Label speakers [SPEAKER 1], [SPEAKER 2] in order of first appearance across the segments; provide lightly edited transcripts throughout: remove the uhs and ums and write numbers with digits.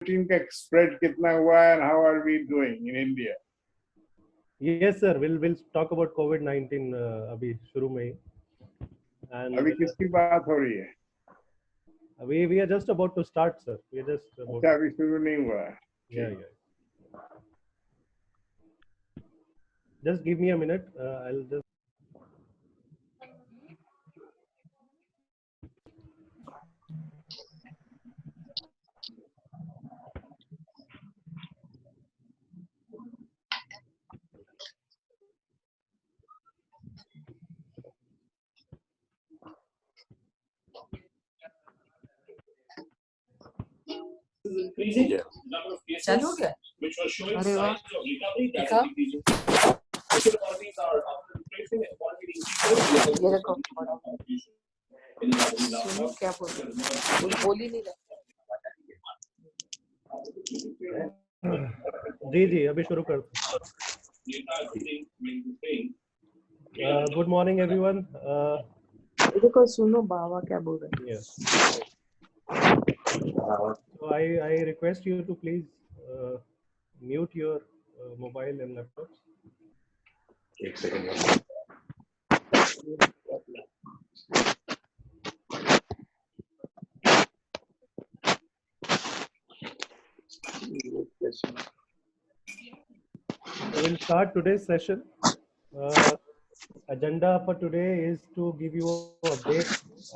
[SPEAKER 1] का spread कितना हुआ and how are we doing in India?
[SPEAKER 2] Yes, sir. We'll talk about COVID-19 अभी शुरू में ही. And
[SPEAKER 1] अभी किसकी बात हो रही है?
[SPEAKER 2] we are just about to start, sir. We are just about.
[SPEAKER 1] अच्छा अभी शुरू नहीं हुआ है.
[SPEAKER 2] Yeah. Just give me a minute. I'll just.
[SPEAKER 3] चालू हो गया? अरे वाह, दिखा। ये देखो, सुनो क्या बोल रहे हैं? कुछ बोल ही नहीं रहा।
[SPEAKER 2] जी अभी शुरू कर. Good morning, everyone.
[SPEAKER 3] ये देखो, सुनो बाबा क्या बोल रहे हैं.
[SPEAKER 2] Yes. So I request you to please mute your mobile and laptops.
[SPEAKER 1] एक second.
[SPEAKER 2] We'll start today's session. Agenda for today is to give you an update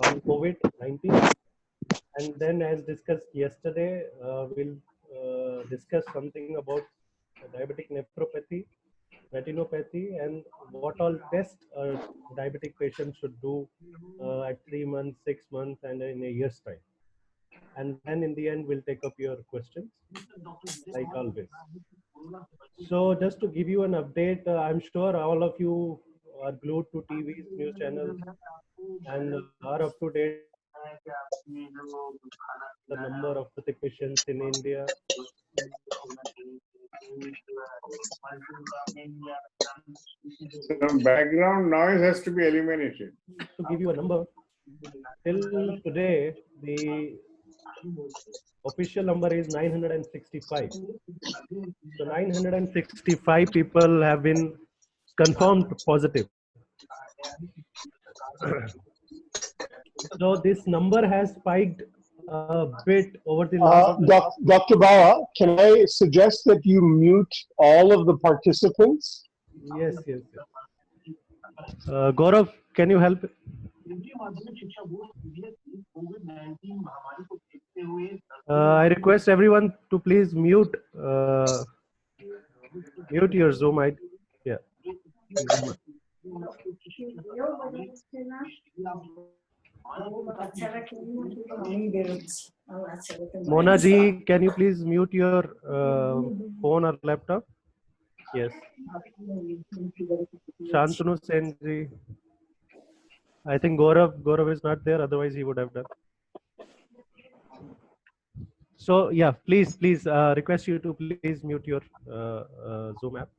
[SPEAKER 2] on COVID-19, and then, as discussed yesterday, we'll discuss something about diabetic nephropathy, retinopathy, and what all tests a diabetic patient should do at 3 months, 6 months, and in a year's time. And then in the end, we'll take up your questions, like always. So just to give you an update, I'm sure all of you are glued to TVs, news channels, and are up to date the number of diabetic patients in India.
[SPEAKER 1] Some background noise has to be eliminated.
[SPEAKER 2] To give you a number, till today, the official number is 965. So 965 people have been confirmed positive. So this number has spiked a bit over the last.
[SPEAKER 4] Dr. Bawa, can I suggest that you mute all of the participants?
[SPEAKER 2] Yes. Gaurav, can you help? I request everyone to please mute your Zoom. Yeah. Mona ji, can you please mute your phone or laptop? Yes. Shantanu Sen ji. I think Gaurav is not there, otherwise he would have done. So yeah, please request you to please mute your Zoom app.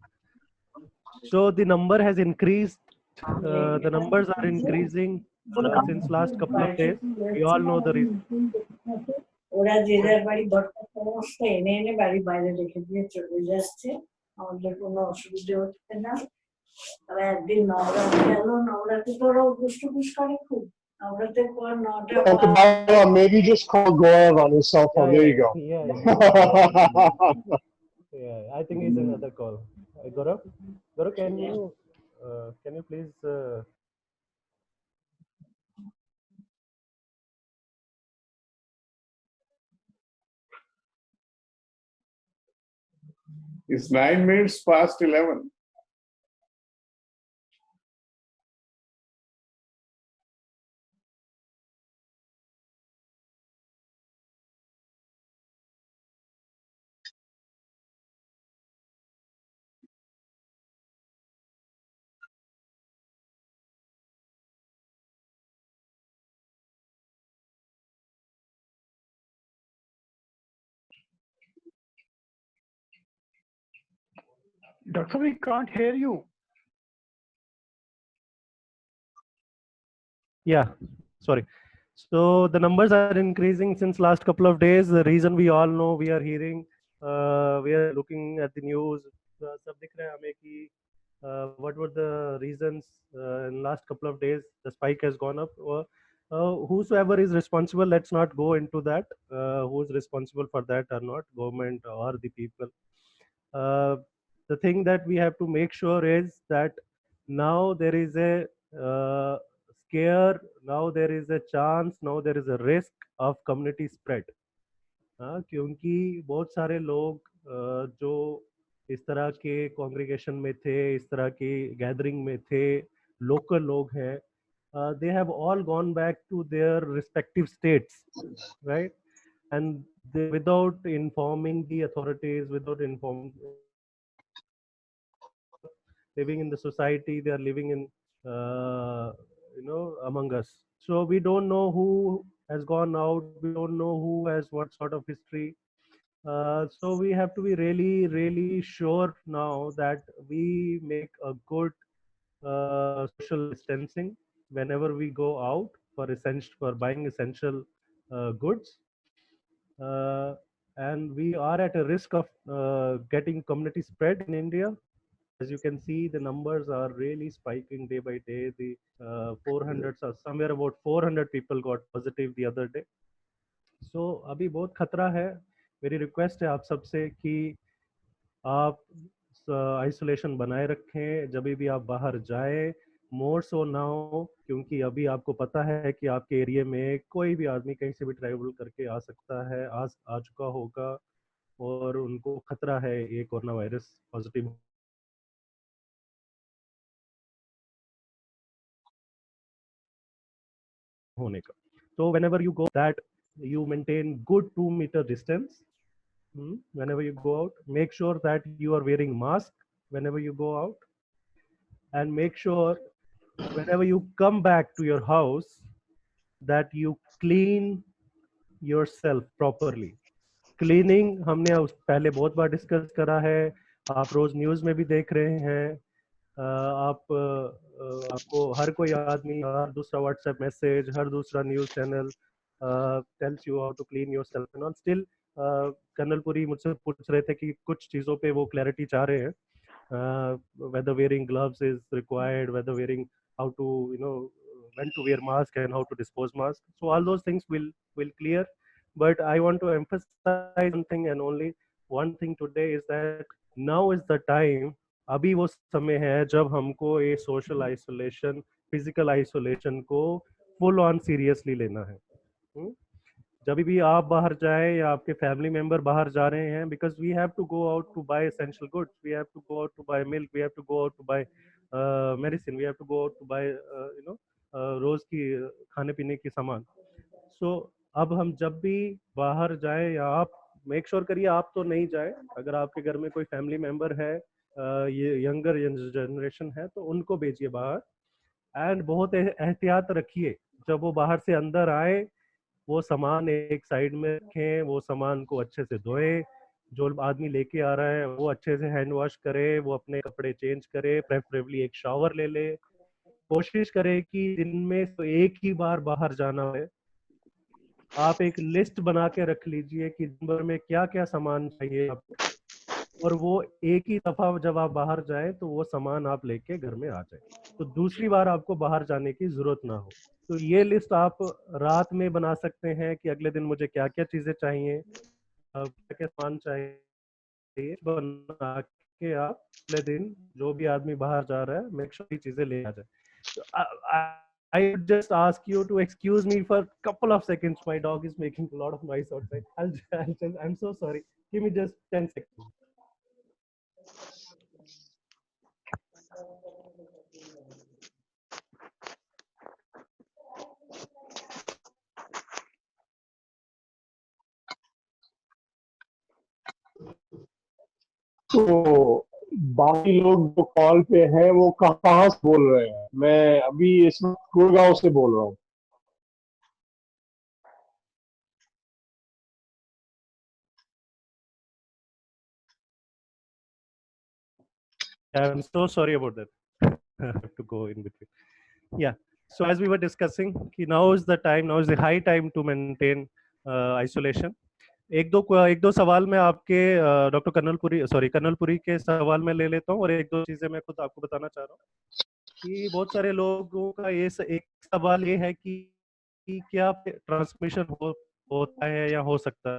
[SPEAKER 2] So the number has increased. The numbers are increasing since last couple of days. We all know the reason.
[SPEAKER 5] ওরা যে যার বাড়ি দরকার অবস্থা এনে এনে বাড়ি বাইরে রেখে দিয়ে চলে যাচ্ছে, আমাদের কোনো অসুবিধা হচ্ছে না. তবে একদিন নবরাত্রি গেল, নবরাত্রি তো ওরা দুষ্টুপুষ করে খুব. নবরাত্রির পর 9টা
[SPEAKER 4] Maybe just call Gaurav on his cell phone. There you go.
[SPEAKER 2] Yeah, I think it's another call. Gaurav, can you please
[SPEAKER 1] It's 9 minutes past 11.
[SPEAKER 6] Doctor, we can't hear you.
[SPEAKER 2] Yeah, sorry. So the numbers are increasing since last couple of days. The reason we all know, we are hearing, we are looking at the news. सब दिख रहा है हमें कि what were the reasons in last couple of days the spike has gone up. Whosoever is responsible, let's not go into that. Who is responsible for that or not, government or the people. Uh, the thing that we have to make sure is that now there is a scare, now there is a chance, now there is a risk of community spread. क्योंकि बहुत सारे लोग जो इस तरह के congregation में थे, इस तरह की गैदरिंग में थे, लोकल लोग हैं, they have all gone back to their respective states, right? And they, without informing the authorities, without informing, living in the society, they are living in among us. So we don't know who has gone out, we don't know who has what sort of history. So we have to be really, really sure now that we make a good social distancing whenever we go out for buying essential goods. And we are at a risk of getting community spread in India. As you can see, the numbers are really spiking day by day. The 400s are somewhere about 400 people got positive the other day. So अभी बहुत खतरा है. मेरी request है आप सबसे कि आप आइसोलेशन बनाए रखें जब भी आप बाहर जाएं, मोर सो नाउ, क्योंकि अभी आपको पता है कि आपके एरिया में कोई भी आदमी कहीं से भी ट्रैवल करके आ सकता है, आ चुका होगा और उनको खतरा है ये कोरोना वायरस पॉजिटिव होने का. So whenever you go that you maintain good 2-meter distance. Whenever you go out, make sure that you are wearing mask whenever you go out, and make sure whenever you come back to your house that you clean yourself properly. Cleaning हमने पहले बहुत बार discuss करा है, आप रोज news में भी देख रहे हैं. आपको हर कोई आदमी, हर दूसरा व्हाट्सएप मैसेज, हर दूसरा news channel tells you how to clean yourself and all. Still colonel Puri मुझसे पूछ रहे थे कि कुछ चीज़ों पे वो क्लैरिटी चाह रहे हैं, whether wearing gloves is required, whether wearing, how to when to wear mask and how to dispose mask. So all those things will clear. But I want to emphasize one thing and only one thing today is that now is the time. अभी वो समय है जब हमको ये social isolation, physical isolation को full on seriously लेना है. जब भी आप बाहर जाएं या आपके फैमिली मेंबर बाहर जा रहे हैं, because we have to go out to buy essential goods, we have to go out to buy milk, we have to go out to buy medicine, we have to go out to buy रोज की खाने पीने की सामान. सो अब हम जब भी बाहर जाएं, या आप मेक श्योर करिए आप तो नहीं जाए, अगर आपके घर में कोई फैमिली मेंबर है, ये यंगर जनरेशन है, तो उनको भेजिए बाहर. एंड बहुत एहतियात रखिए, जब वो बाहर से अंदर आए वो सामान एक साइड में रखें, वो सामान को अच्छे से धोएं, जो आदमी लेके आ रहा है वो अच्छे से हैंड वॉश करे, वो अपने कपड़े चेंज करे, प्रेफरेबली एक शावर ले ले. कोशिश करें कि दिन में तो एक ही बार बाहर जाना है. आप एक लिस्ट बना के रख लीजिए कि दिन भर में क्या क्या सामान चाहिए आपको, और वो एक ही दफा जब आप बाहर जाए तो वो सामान आप लेके घर में आ जाए, तो दूसरी बार आपको बाहर जाने की जरूरत ना हो. तो ये लिस्ट आप रात में बना सकते हैं कि अगले दिन मुझे क्या क्या चीजें चाहिए, क्या क्या सामान चाहिए, बना के आप अगले दिन जो भी आदमी बाहर जा रहा है मेक श्योर ये चीजें ले आ जाए. I would just ask you to excuse me for a couple of seconds. My dog is making a lot of noise outside. I'm so sorry. Give me just 10 seconds.
[SPEAKER 4] तो बाकी लोग जो call पे हैं वो कहाँ से बोल रहे हैं? मैं अभी इस वक्त गुड़गांव से बोल रहा हूँ.
[SPEAKER 2] I'm so sorry about that. I have to go in between. Yeah. So as we were discussing, कि now is the time, now is the high time to maintain isolation. एक दो सवाल मैं आपके डॉक्टर कर्नलपुरी के सवाल में ले लेता हूँ, और एक दो चीजें मैं खुद आपको बताना चाह रहा हूँ कि बहुत सारे लोगों का एक सवाल ये है कि क्या ट्रांसमिशन होता है या हो सकता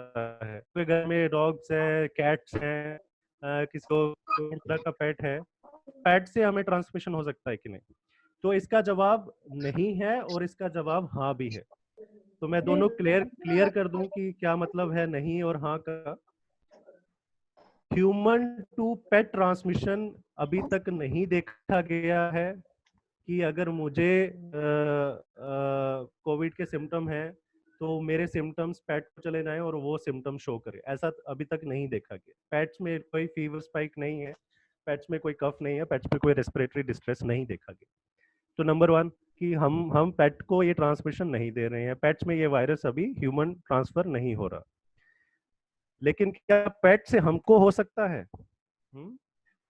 [SPEAKER 2] है। तो घर में डॉग्स हैं, कैट्स हैं, किसी को कोई तरह का पेट है, पेट से हमें ट्रांसमिशन हो सकता है कि नहीं? तो इसका जवाब नहीं है और इसका जवाब हाँ भी है। तो मैं दोनों क्लियर कर दूं कि क्या मतलब है नहीं और हाँ का। ह्यूमन टू पेट ट्रांसमिशन अभी तक नहीं देखा गया है कि अगर मुझे कोविड के सिम्टम है तो मेरे सिम्टम्स पेट को चले जाएं और वो सिम्टम शो करे। ऐसा अभी तक नहीं देखा गया। पेट्स में कोई फीवर स्पाइक नहीं है, पेट्स में कोई कफ नहीं है, पेट्स में कोई रेस्पिरेटरी डिस्ट्रेस नहीं देखा गया। तो नंबर 1 कि हम पेट को ये ट्रांसमिशन नहीं दे रहे हैं, पेट्स में ये वायरस अभी ह्यूमन ट्रांसफर नहीं हो रहा। लेकिन क्या पेट से हमको हो सकता है?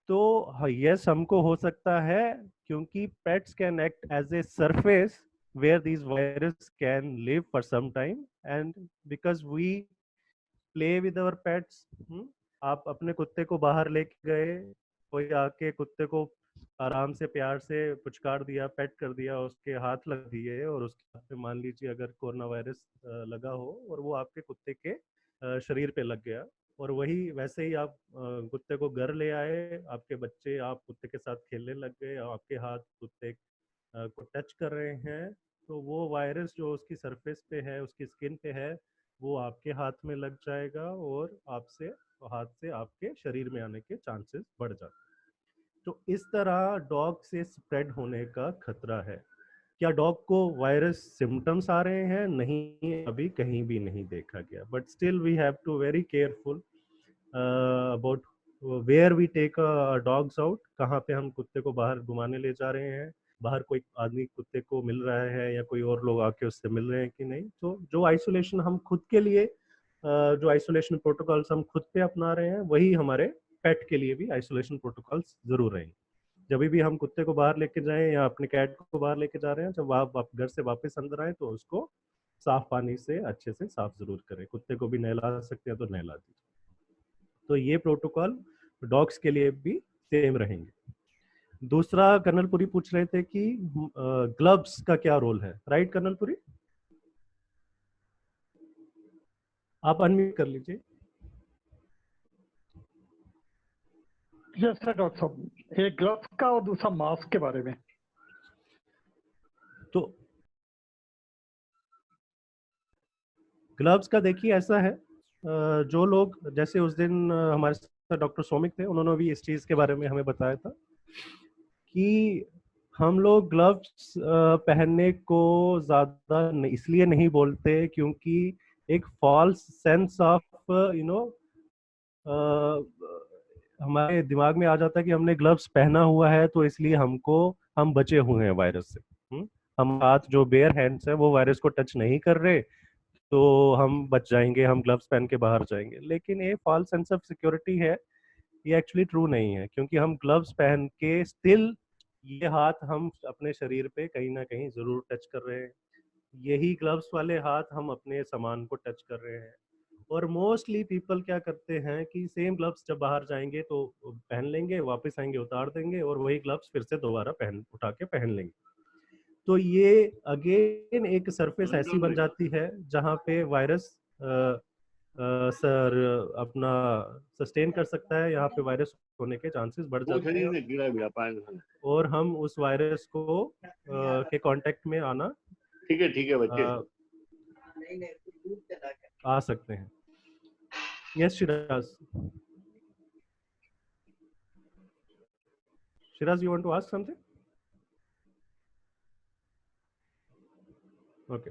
[SPEAKER 2] तो यस, हमको हो सकता है, क्योंकि pets can act as a surface where these virus can live for some time, and because we play with our pets. आप अपने कुत्ते को बाहर लेके गए, कोई आके कुत्ते को आराम से प्यार से पुचकार दिया, पेट कर दिया, उसके हाथ लग दिए और उसके हाथ पे मान लीजिए अगर कोरोना वायरस लगा हो और वो आपके कुत्ते के शरीर पे लग गया, और वही वैसे ही आप कुत्ते को घर ले आए, आपके बच्चे आप कुत्ते के साथ खेलने लग गए, आपके हाथ कुत्ते को टच कर रहे हैं, तो वो वायरस जो उसकी सरफेस पे है, उसकी स्किन पे है, वो आपके हाथ में लग जाएगा और आपसे हाथ से आपके शरीर में आने के चांसेस बढ़ जाते हैं। तो इस तरह डॉग से स्प्रेड होने का खतरा है। क्या डॉग को वायरस सिम्टम्स आ रहे हैं? नहीं, अभी कहीं भी नहीं देखा गया। But still we have to very careful about where we take dogs out. कहाँ पे हम कुत्ते को बाहर घुमाने ले जा रहे हैं, बाहर कोई आदमी कुत्ते को मिल रहा है या कोई और लोग आके उससे मिल रहे हैं कि नहीं। तो जो आइसोलेशन हम खुद के लिए जो आइसोलेशन प्रोटोकॉल्स हम खुद पे अपना रहे हैं, वही हमारे पेट के लिए भी आइसोलेशन प्रोटोकॉल्स जरूर रहेंगे। जब भी हम कुत्ते को बाहर लेके जाएं या अपने कैट को बाहर लेके जा रहे हैं, जब आप घर से वापस अंदर आए तो उसको साफ पानी से अच्छे से साफ जरूर करें। कुत्ते को भी नहला सकते हैं तो नहला दीजिए। तो ये प्रोटोकॉल डॉग्स के लिए भी सेम रहेंगे। दूसरा, कर्नलपुरी पूछ रहे थे कि ग्लव्स का क्या रोल है, राइट कर्नलपुरी? आप अनम्यूट कर लीजिए।
[SPEAKER 6] यस सर डॉक्टर साहब, एक ग्लव्स का और दूसरा मास्क के बारे में।
[SPEAKER 2] तो ग्लव्स का देखिए ऐसा है, जो लोग जैसे उस दिन हमारे साथ डॉक्टर सोमिक थे, उन्होंने भी इस चीज के बारे में हमें बताया था कि हम लोग ग्लव्स पहनने को ज्यादा इसलिए नहीं बोलते क्योंकि एक फॉल्स सेंस ऑफ हमारे दिमाग में आ जाता है कि हमने ग्लव्स पहना हुआ है तो इसलिए हम बचे हुए हैं वायरस से। हम हाथ जो बेयर हैंड्स है वो वायरस को टच नहीं कर रहे, तो हम बच जाएंगे, हम ग्लव्स पहन के बाहर जाएंगे। लेकिन ये फॉल्स सेंस ऑफ सिक्योरिटी है, ये एक्चुअली ट्रू नहीं है, क्योंकि हम ग्लव्स पहन के स्टिल ये हाथ हम अपने शरीर पे कहीं ना कहीं जरूर टच कर रहे हैं। यही ग्लव्स वाले हाथ हम अपने सामान को टच कर रहे हैं। और मोस्टली पीपल क्या करते हैं कि सेम ग्लव्स जब बाहर जाएंगे तो पहन लेंगे, वापस आएंगे उतार देंगे और वही ग्लव्स फिर से दोबारा उठा के पहन लेंगे। तो ये अगेन एक सरफेस ऐसी बन जाती है जहाँ पे वायरस अपना सस्टेन कर सकता है, यहाँ पे वायरस होने के चांसेस बढ़ जाते हैं और हम उस वायरस को के कांटेक्ट में आना
[SPEAKER 1] ठीक है बच्चे
[SPEAKER 2] आ सकते हैं। Yes Shiraz, you want to ask something? Okay,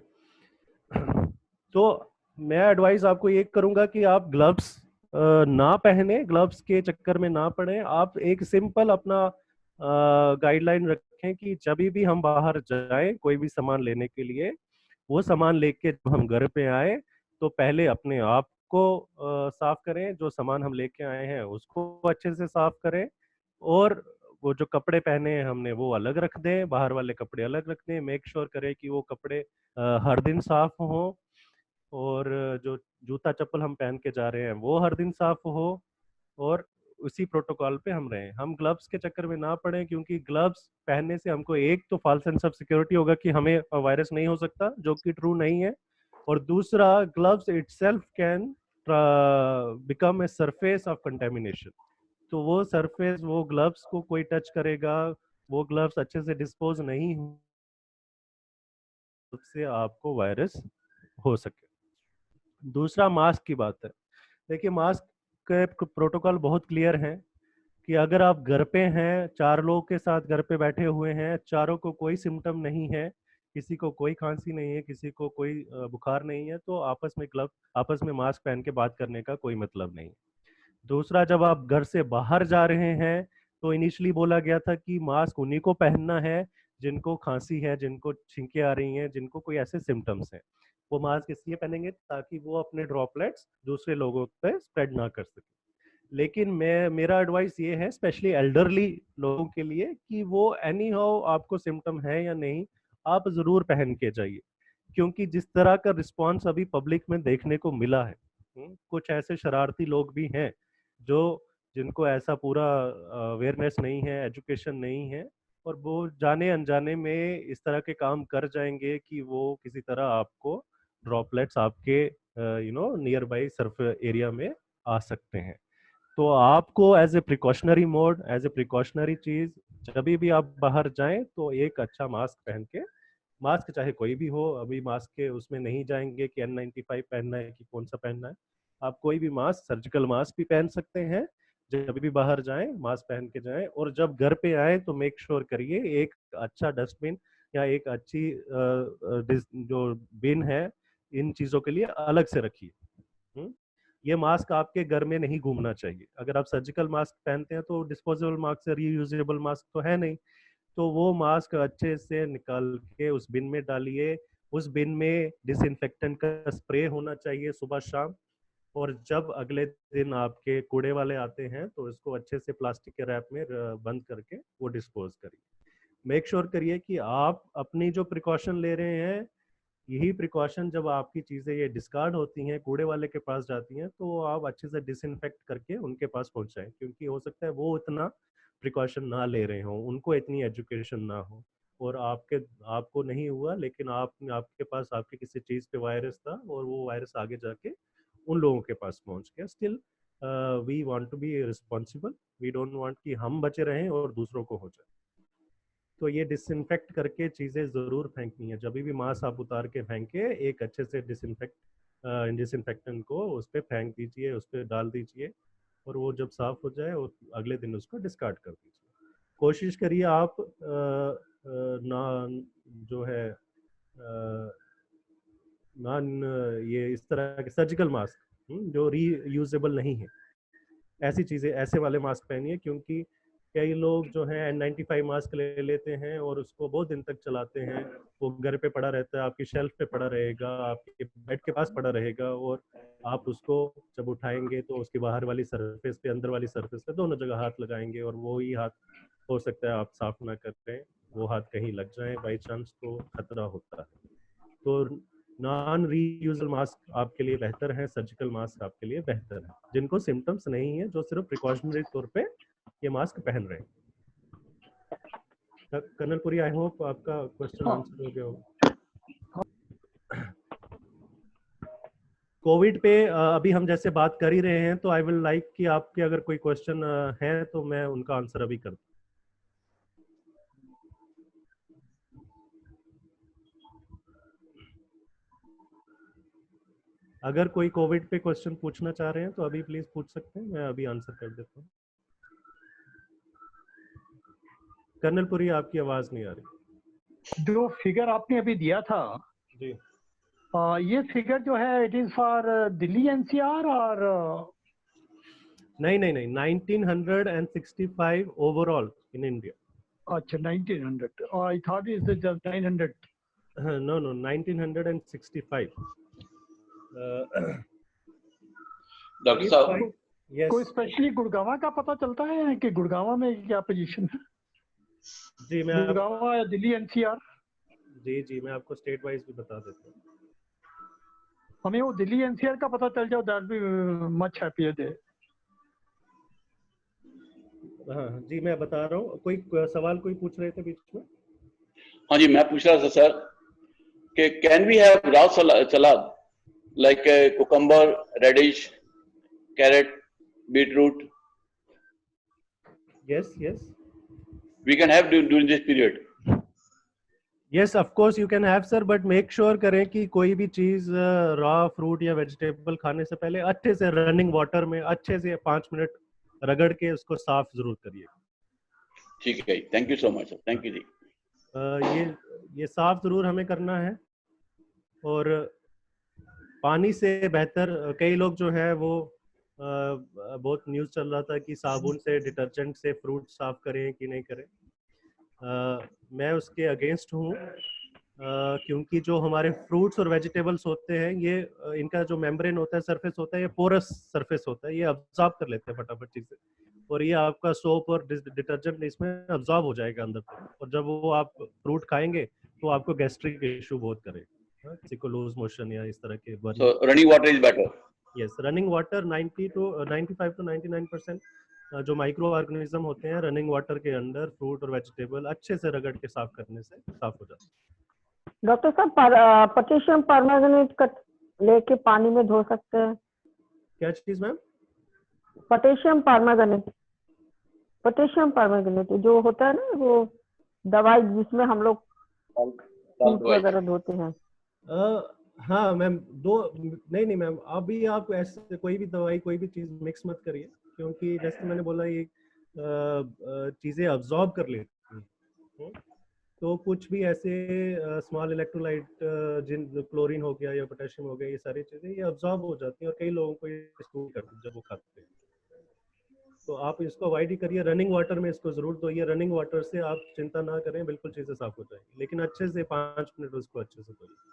[SPEAKER 2] तो मैं एडवाइस आपको ये करूंगा कि आप ग्लव्स ना पहने, ग्लव्स के चक्कर में ना पड़े। आप एक सिंपल अपना गाइडलाइन रखें कि जब भी हम बाहर जाएं कोई भी सामान लेने के लिए, वो सामान लेके जब हम घर पे आए तो पहले अपने आप को साफ करें, जो सामान हम लेके आए हैं उसको अच्छे से साफ करें, और वो जो कपड़े पहने हैं हमने वो अलग रख दें, बाहर वाले कपड़े अलग रख दें। मेक श्योर करें कि वो कपड़े हर दिन साफ हों, और जो जूता चप्पल हम पहन के जा रहे हैं वो हर दिन साफ हो, और उसी प्रोटोकॉल पे हम रहें। हम ग्लव्स के चक्कर में ना पड़े, क्योंकि ग्लव्स पहनने से हमको एक तो फॉल्स सेंस ऑफ सिक्योरिटी होगा कि हमें वायरस नहीं हो सकता, जो कि ट्रू नहीं है, और दूसरा gloves itself can become a surface of contamination. तो वो सरफेस, वो ग्लव्स को कोई टच करेगा, वो ग्लव्स अच्छे से डिस्पोज नहीं हो, उससे आपको वायरस हो सके। दूसरा मास्क की बात है। देखिए, मास्क के प्रोटोकॉल बहुत क्लियर हैं कि अगर आप घर पे हैं, 4 लोगों के साथ घर पे बैठे हुए हैं, चारों को कोई सिम्टम नहीं है, किसी को कोई खांसी नहीं है, किसी को कोई बुखार नहीं है, तो आपस में मास्क पहन के बात करने का कोई मतलब नहीं। दूसरा, जब आप घर से बाहर जा रहे हैं तो इनिशियली बोला गया था कि मास्क उन्हीं को पहनना है जिनको खांसी है, जिनको छींकें आ रही हैं, जिनको कोई ऐसे सिम्टम्स हैं। वो मास्क इसलिए पहनेंगे ताकि वो अपने ड्रॉपलेट्स दूसरे लोगों पे स्प्रेड ना कर सके। लेकिन मेरा एडवाइस ये है, स्पेशली एल्डरली लोगों के लिए, कि वो एनी हाउ आपको सिम्टम है या नहीं, आप जरूर पहन के जाइए। क्योंकि जिस तरह का रिस्पांस अभी पब्लिक में देखने को मिला है, कुछ ऐसे शरारती लोग भी हैं जो जिनको ऐसा पूरा अवेयरनेस नहीं है, एजुकेशन नहीं है, और वो जाने अनजाने में इस तरह के काम कर जाएंगे कि वो किसी तरह आपको ड्रॉपलेट्स आपके नियर बाई सर्फ एरिया में आ सकते हैं। तो आपको as a precautionary mode, as a precautionary चीज, जब भी आप बाहर जाएं तो एक अच्छा मास्क पहन के, मास्क चाहे कोई भी हो, अभी मास्क के उसमें नहीं जाएंगे कि N95 पहनना है कि कौन सा पहनना है, आप कोई भी मास्क, सर्जिकल मास्क भी पहन सकते हैं। जब भी बाहर जाएं मास्क पहन के जाएं, और जब घर पे आए तो मेक श्योर करिए एक अच्छा डस्टबिन या एक अच्छी जो बिन है इन चीजों के लिए अलग से रखिए। ये मास्क आपके घर में नहीं घूमना चाहिए। अगर आप सर्जिकल मास्क पहनते हैं तो डिस्पोजेबल मास्क है, रीयूजेबल मास्क तो है नहीं, तो वो मास्क अच्छे से निकाल के उस बिन में डालिए। उस बिन में डिसइंफेक्टेंट का स्प्रे होना चाहिए सुबह शाम, और जब अगले दिन आपके कूड़े वाले आते हैं तो इसको अच्छे से प्लास्टिक के रैप में बंद करके वो डिस्पोज करिए। मेक श्योर करिए कि आप अपनी जो प्रिकॉशन ले रहे हैं, यही प्रिकॉशन जब आपकी चीजें ये डिस्कार्ड होती हैं, कूड़े वाले के पास जाती हैं, तो आप अच्छे से डिसइंफेक्ट करके उनके पास पहुंचाएं। क्योंकि हो सकता है वो इतना प्रिकॉशन ना ले रहे हों, उनको इतनी एजुकेशन ना हो, और आपको नहीं हुआ, लेकिन आपके पास आपकी किसी चीज पे वायरस था और वो वायरस आगे जाके उन लोगों के पास पहुंच गया। Still we want to be responsible, we don't want कि हम बचे रहें और दूसरों को हो जाए। तो ये डिसइंफेक्ट करके चीजें जरूर फेंकनी है। जब भी मास्क आप उतार के फेंके, एक अच्छे से डिसइंफेक्टेंट को उस पर फेंक दीजिए, उस पर डाल दीजिए, और वो जब साफ हो जाए और अगले दिन उसको डिस्कार्ड कर दीजिए। कोशिश करिए आप ना जो है नॉन ये इस तरह के सर्जिकल मास्क जो रीयूजेबल नहीं है, ऐसी चीजें, ऐसे वाले मास्क पहनिए। क्योंकि कई लोग जो है N95 मास्क ले लेते हैं और उसको बहुत दिन तक चलाते हैं, वो घर पे पड़ा रहता है, आपकी शेल्फ पे पड़ा रहेगा, आपके बेड के पास पड़ा रहेगा, और आप उसको जब उठाएंगे तो उसकी बाहर वाली सरफेस पे, अंदर वाली सरफेस पे दोनों जगह हाथ लगाएंगे, और वो ही हाथ हो सकता है आप साफ ना करते, वो हाथ कहीं लग जाए बाई चांस, तो खतरा होता है। तो नॉन रीयूजेबल मास्क आपके लिए बेहतर है, सर्जिकल मास्क आपके लिए बेहतर है, जिनको सिम्टम्स नहीं है, जो सिर्फ प्रिकॉशनरी तौर पे ये मास्क पहन रहे हैं। कर्नलपुरी, आई होप आपका क्वेश्चन आंसर हो गया होगा। कोविड पे अभी हम जैसे बात कर ही रहे हैं, तो आई विल लाइक कि आपके अगर कोई क्वेश्चन है तो मैं उनका आंसर अभी कर दूं। अगर कोई कोविड पे क्वेश्चन पूछना चाह रहे हैं तो अभी प्लीज पूछ सकते हैं, मैं अभी आंसर कर देता हूँ। कर्नलपुरी, आपकी आवाज नहीं आ रही।
[SPEAKER 6] जो फिगर आपने अभी दिया था
[SPEAKER 2] जी,
[SPEAKER 6] ये फिगर जो है it is for Delhi NCR और
[SPEAKER 2] नहीं 1965 ओवरऑल इन इंडिया।
[SPEAKER 6] अच्छा 1900 I thought is just 900।
[SPEAKER 2] No 1965।
[SPEAKER 7] Doctor साहब,
[SPEAKER 2] yes,
[SPEAKER 6] कोई स्पेशली गुड़गांव का पता चलता है कि गुड़गांव में क्या पोजीशन है?
[SPEAKER 2] जी मैं
[SPEAKER 6] गुड़गांव या दिल्ली एनसीआर?
[SPEAKER 2] जी मैं आपको स्टेट वाइज भी बता देता हूँ।
[SPEAKER 6] हमें वो दिल्ली एनसीआर का पता चल जाओ, that be much happier day.
[SPEAKER 2] हाँ जी मैं बता रहा हूँ। कोई सवाल कोई पूछ रहे थे बीच में?
[SPEAKER 7] हाँ जी, मैं पूछ रहा था सर कि can we have raw salad like cucumber, radish, carrot, beetroot?
[SPEAKER 2] Yes.
[SPEAKER 7] We can have during this period.
[SPEAKER 2] Yes, of course you can have sir, but make sure करें कि कोई भी चीज रॉ फ्रूट या वेजिटेबल खाने से पहले अच्छे से रनिंग वाटर में अच्छे से 5 मिनट रगड़ के उसको साफ जरूर करिए।
[SPEAKER 7] ठीक है, thank you so much sir, thank you ji.
[SPEAKER 2] ये साफ जरूर हमें करना है। और पानी से बेहतर कई लोग जो है वो बहुत न्यूज़ चल रहा था कि साबुन से डिटर्जेंट से फ्रूट साफ करें कि नहीं करें। मैं उसके अगेंस्ट हूँ, क्योंकि जो हमारे फ्रूट्स और वेजिटेबल्स होते हैं ये इनका जो मेम्ब्रेन होता है, सरफेस होता है, ये पोरस सरफेस होता है, ये अब्जॉर्ब कर लेते हैं फटाफट चीज़ें, और ये आपका सोप और डिटर्जेंट इसमें अब्जॉर्ब हो जाएगा अंदर तक, और जब वो आप फ्रूट खाएंगे तो आपको गैस्ट्रिक इशू बहुत करेगा, किसी को लूज मोशन या इस तरह के
[SPEAKER 7] So running water is better.
[SPEAKER 2] Yes, running water 95 to 99% जो माइक्रो ऑर्गेनिज्म होते हैं रनिंग वाटर के अंदर फ्रूट और वेजिटेबल अच्छे से रगड़ के साफ करने से साफ हो जाता है।
[SPEAKER 3] डॉक्टर साहब पोटेशियम परमैंगनेट का लेके पानी में धो सकते हैं?
[SPEAKER 2] क्या चीज मैम?
[SPEAKER 3] पोटेशियम परमैंगनेट जो होता है ना, वो दवाई जिसमें हम लोग फ्रूट वगैरह धोते हैं।
[SPEAKER 2] हाँ मैम, नहीं मैम, अभी आप ऐसे कोई भी दवाई कोई भी चीज मिक्स मत करिए, क्योंकि जैसे मैंने बोला ये चीजें अब्जॉर्ब कर लेती हैं। तो कुछ भी ऐसे स्मॉल इलेक्ट्रोलाइट जिन क्लोरीन हो गया या पोटेशियम हो गया, ये सारी चीजें ये अब्जॉर्ब हो जाती हैं और कई लोगों को ये स्टोर करती है जब वो खाते हैं। तो आप इसको अवॉइड ही करिए, रनिंग वाटर में इसको जरूर धोइए। रनिंग वाटर से आप चिंता ना करें, बिल्कुल चीजें साफ हो जाएगी, लेकिन अच्छे से 5 मिनट उसको अच्छे से धोइए।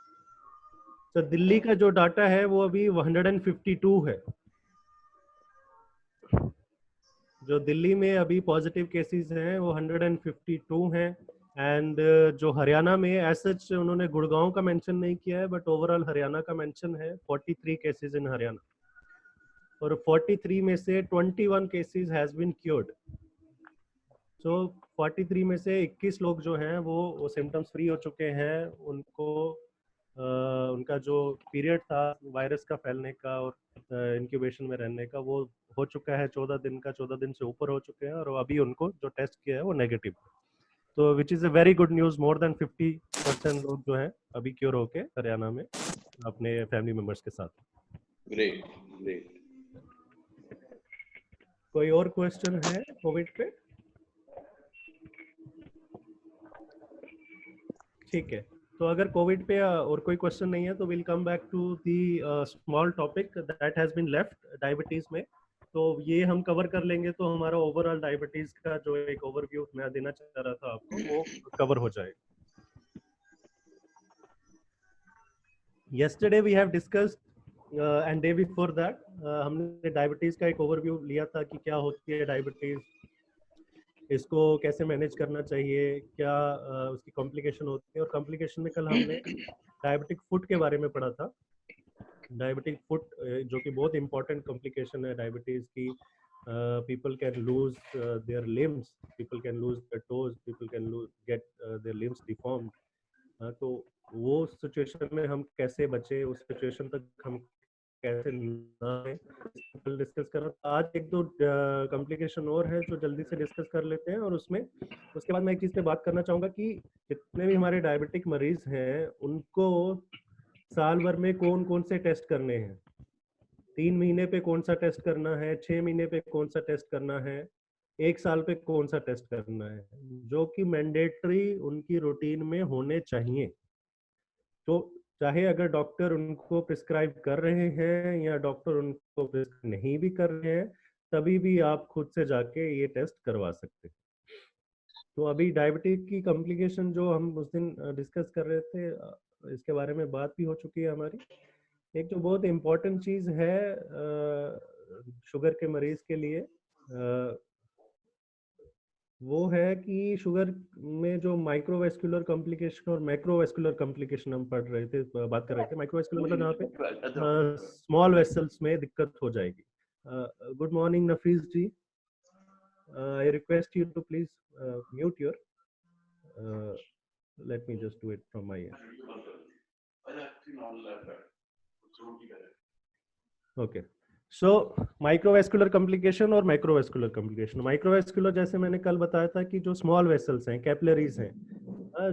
[SPEAKER 2] तो दिल्ली का जो डाटा है वो अभी 152 है, जो दिल्ली में अभी पॉजिटिव केसेस हैं वो 152 हैं। एंड जो हरियाणा में एज सच उन्होंने गुड़गांव का मेंशन नहीं किया है, बट ओवरऑल हरियाणा का मेंशन है 43 केसेस इन हरियाणा, और 43 में से 21 केसेस हैज बीन क्योर्ड। सो 43 में से 21 लोग जो हैं वो सिम्टम्स फ्री हो चुके हैं, उनको उनका जो पीरियड था वायरस का फैलने का और इंक्यूबेशन में रहने का वो हो चुका है 14 दिन का, 14 दिन से ऊपर हो चुके हैं, और अभी उनको जो टेस्ट किया है वो नेगेटिव। तो which is a very good news, more than 50% लोग जो हैं अभी क्योर होके हरियाणा में अपने फैमिली मेंबर्स के साथ।
[SPEAKER 7] ग्रेट।
[SPEAKER 2] कोई और क्वेश्चन है कोविड पे? ठीक है, तो अगर कोविड पे और कोई क्वेश्चन नहीं है तो will come back to the small topic that has been left, diabetes में। तो ये हम कवर कर लेंगे तो हमारा ओवरऑल डायबिटीज का जो एक ओवरव्यू मैं देना चाह रहा था आपको वो कवर हो जाएगा। yesterday we have discussed and day before that हमने डायबिटीज का एक ओवरव्यू लिया था कि क्या होती है डायबिटीज, इसको कैसे मैनेज करना चाहिए, क्या उसकी कॉम्प्लिकेशन होती है, और कॉम्प्लिकेशन में कल हमने डायबिटिक फुट के बारे में पढ़ा था। डायबिटिक फुट जो कि बहुत इंपॉर्टेंट कॉम्प्लिकेशन है डायबिटीज की। people can lose their limbs, people can lose their toes, people can get their limbs deformed. तो वो सिचुएशन में हम कैसे बचे, उस सिचुएशन तक हम कैसे ना डिस्कस कर रहा था। आज एक दो कॉम्प्लिकेशन और है जो जल्दी से डिस्कस कर लेते हैं, और उसके बाद मैं एक चीज पे बात करना चाहूंगा कि जितने भी हमारे डायबिटिक मरीज हैं उनको साल भर में कौन कौन से टेस्ट करने हैं, 3 महीने पे कौन सा टेस्ट करना है, 6 महीने पे कौन सा टेस्ट करना है, 1 साल पे कौन सा टेस्ट करना है, जो कि मैंडेटरी उनकी रूटीन में होने चाहिए। तो चाहे अगर डॉक्टर उनको प्रिस्क्राइब कर रहे हैं या डॉक्टर उनको प्रिस्क्राइब नहीं भी कर रहे हैं, तभी भी आप खुद से जाके ये टेस्ट करवा सकते हैं। तो अभी डायबिटीज की कॉम्प्लिकेशन जो हम उस दिन डिस्कस कर रहे थे, इसके बारे में बात भी हो चुकी है हमारी। एक जो बहुत इम्पोर्टेंट चीज है शुगर के मरीज के लिए, वो है कि शुगर में जो माइक्रोवेस्कुलर कॉम्प्लिकेशन और मैक्रोवेस्कुलर कॉम्प्लिकेशन हम पढ़ रहे थे, बात कर रहे थे। माइक्रोवेस्कुलर मतलब जहाँ पे स्मॉल वेसल्स में दिक्कत हो जाएगी। Good morning Nafees ji, I request you to please mute your, let me just do it from my end. Okay. So microvascular complication और मैक्रोवेस्कुलर कॉम्प्लिकेशन। माइक्रोवेस्कुलर जैसे मैंने कल बताया था कि जो स्मॉल वेसल्स हैं, कैपिलरीज हैं,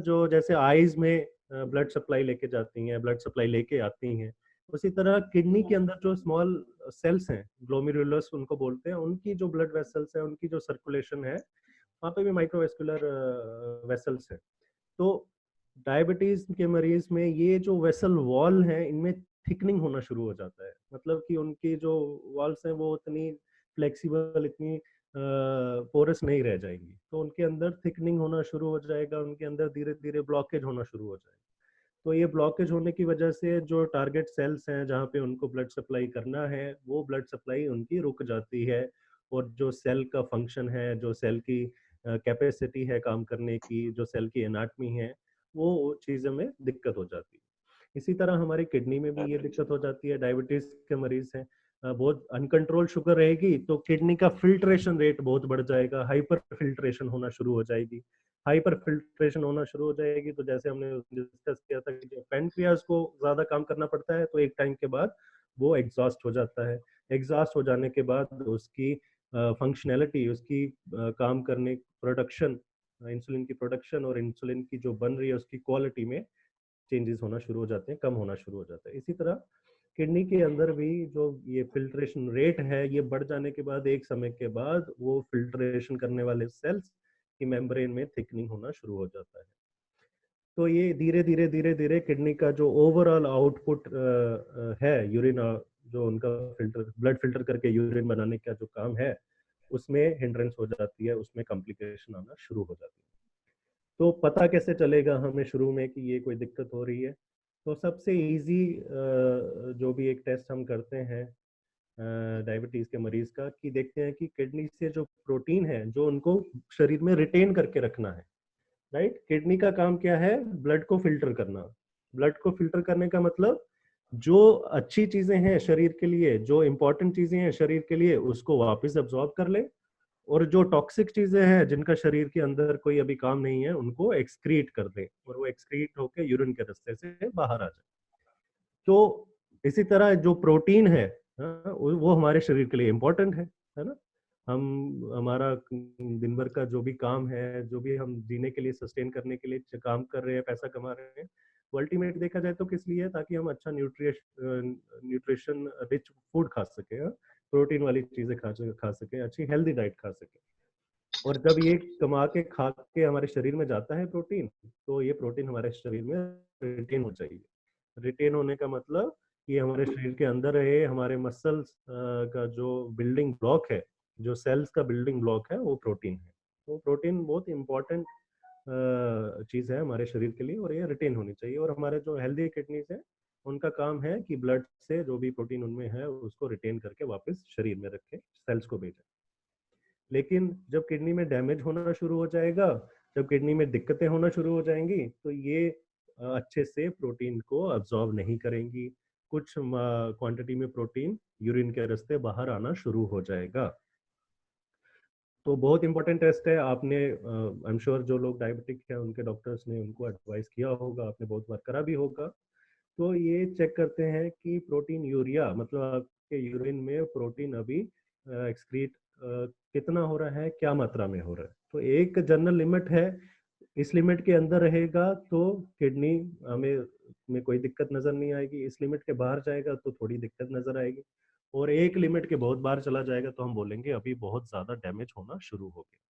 [SPEAKER 2] जो जैसे आईज में ब्लड सप्लाई लेके जाती हैं, ब्लड सप्लाई लेके आती हैं, उसी तरह किडनी के अंदर जो स्मॉल सेल्स हैं, ग्लोमेरुलस उनको बोलते हैं, उनकी जो ब्लड वेसल्स हैं, उनकी जो सर्कुलेशन है, वहाँ पे भी माइक्रोवेस्कुलर वेसल्स है। तो डायबिटीज के मरीज में ये जो वेसल वॉल है, इनमें थिकनिंग होना शुरू हो जाता है। मतलब कि उनकी जो वॉल्स हैं वो उतनी फ्लेक्सिबल, इतनी पोरस नहीं रह जाएंगी, तो उनके अंदर थिकनिंग होना शुरू हो जाएगा, उनके अंदर धीरे धीरे ब्लॉकेज होना शुरू हो जाएगा। तो ये ब्लॉकेज होने की वजह से जो टारगेट सेल्स हैं जहाँ पे उनको ब्लड सप्लाई करना है, वो ब्लड सप्लाई उनकी रुक जाती है, और जो सेल का फंक्शन है, जो सेल की कैपेसिटी है काम करने की, जो सेल की एनाटमी है, वो चीज़ों में दिक्कत हो जाती है। इसी तरह हमारी किडनी में भी ये दिक्कत हो जाती है। डायबिटीज के मरीज हैं, बहुत अनकंट्रोल शुगर रहेगी तो किडनी का फिल्ट्रेशन रेट बहुत बढ़ जाएगा, हाइपर फिल्ट्रेशन होना शुरू हो जाएगी। हाइपर फिल्ट्रेशन होना शुरू हो जाएगी तो जैसे हमने डिस्कस किया था कि पेनक्रियाज को ज्यादा काम करना पड़ता है, तो एक टाइम के बाद वो एग्जॉस्ट हो जाता है। एग्जॉस्ट हो जाने के बाद उसकी फंक्शनैलिटी, उसकी काम करने, प्रोडक्शन, इंसुलिन की प्रोडक्शन और इंसुलिन की जो बन रही है उसकी क्वालिटी में चेंजेस होना शुरू हो जाते हैं, कम होना शुरू हो जाता है। इसी तरह किडनी के अंदर भी जो ये फिल्ट्रेशन रेट है, ये बढ़ जाने के बाद एक समय के बाद वो फिल्ट्रेशन करने वाले सेल्स की मेम्ब्रेन में थिकनिंग होना शुरू हो जाता है। तो ये धीरे धीरे किडनी का जो ओवरऑल आउटपुट है, यूरिन, जो उनका फिल्टर, ब्लड फिल्टर करके यूरिन बनाने का जो काम है, उसमें हिंड्रेंस हो जाती है, उसमें कॉम्प्लिकेशन आना शुरू हो जाती है। तो पता कैसे चलेगा हमें शुरू में कि ये कोई दिक्कत हो रही है? तो सबसे इजी जो भी एक टेस्ट हम करते हैं डायबिटीज के मरीज का, कि देखते हैं कि किडनी से जो प्रोटीन है जो उनको शरीर में रिटेन करके रखना है, राइट। किडनी का काम क्या है? ब्लड को फिल्टर करना। ब्लड को फिल्टर करने का मतलब जो अच्छी चीजें हैं शरीर के लिए, जो इंपॉर्टेंट चीजें हैं शरीर के लिए, उसको वापस एब्जॉर्ब कर ले, और जो टॉक्सिक चीजें हैं जिनका शरीर के अंदर कोई अभी काम नहीं है, उनको एक्सक्रीट कर दे, और वो एक्सक्रीट होकर यूरिन के रास्ते से बाहर आ जाए। तो इसी तरह जो प्रोटीन है, वो हमारे शरीर के लिए इम्पोर्टेंट है ना। हम, हमारा दिन भर का जो भी काम है, जो भी हम जीने के लिए, सस्टेन करने के लिए काम कर रहे हैं, पैसा कमा रहे हैं, वो अल्टीमेट देखा जाए तो किस लिए है? ताकि हम अच्छा न्यूट्रिशन रिच फूड खा सके, प्रोटीन वाली चीजें खा सके, अच्छी हेल्दी डाइट खा सके। और जब ये कमा के खा के हमारे शरीर में जाता है प्रोटीन, तो ये प्रोटीन हमारे शरीर में रिटेन हो जाएगी। रिटेन होने का मतलब ये हमारे शरीर के अंदर रहे, हमारे मसल्स का जो बिल्डिंग ब्लॉक है, जो सेल्स का बिल्डिंग ब्लॉक है, वो प्रोटीन है। तो प्रोटीन बहुत इंपॉर्टेंट चीज है हमारे शरीर के लिए, और ये रिटेन होनी चाहिए। और हमारे जो हेल्दी किडनीज है, उनका काम है कि ब्लड से जो भी प्रोटीन उनमें है उसको रिटेन करके वापस शरीर में रखे, सेल्स को भेजे। लेकिन जब किडनी में डैमेज होना शुरू हो जाएगा, जब किडनी में दिक्कतें होना शुरू हो जाएंगी, तो ये अच्छे से प्रोटीन को अब्सॉर्ब नहीं करेंगी। कुछ क्वांटिटी में प्रोटीन यूरिन के रास्ते बाहर आना शुरू हो जाएगा। तो बहुत इंपॉर्टेंट टेस्ट है। आपने आई एम श्योर जो लोग डायबिटिक है उनके डॉक्टर्स ने उनको एडवाइस किया होगा, आपने बहुत बार करा भी होगा। तो ये चेक करते हैं कि प्रोटीन यूरिया, मतलब आपके यूरिन में प्रोटीन अभी एक्सक्रीट कितना हो रहा है, क्या मात्रा में हो रहा है। तो एक जनरल लिमिट है, इस लिमिट के अंदर रहेगा तो किडनी में कोई दिक्कत नजर नहीं आएगी, इस लिमिट के बाहर जाएगा तो थोड़ी दिक्कत नजर आएगी, और एक लिमिट के बहुत बाहर चला जाएगा तो हम बोलेंगे अभी बहुत ज्यादा डैमेज होना शुरू हो गया।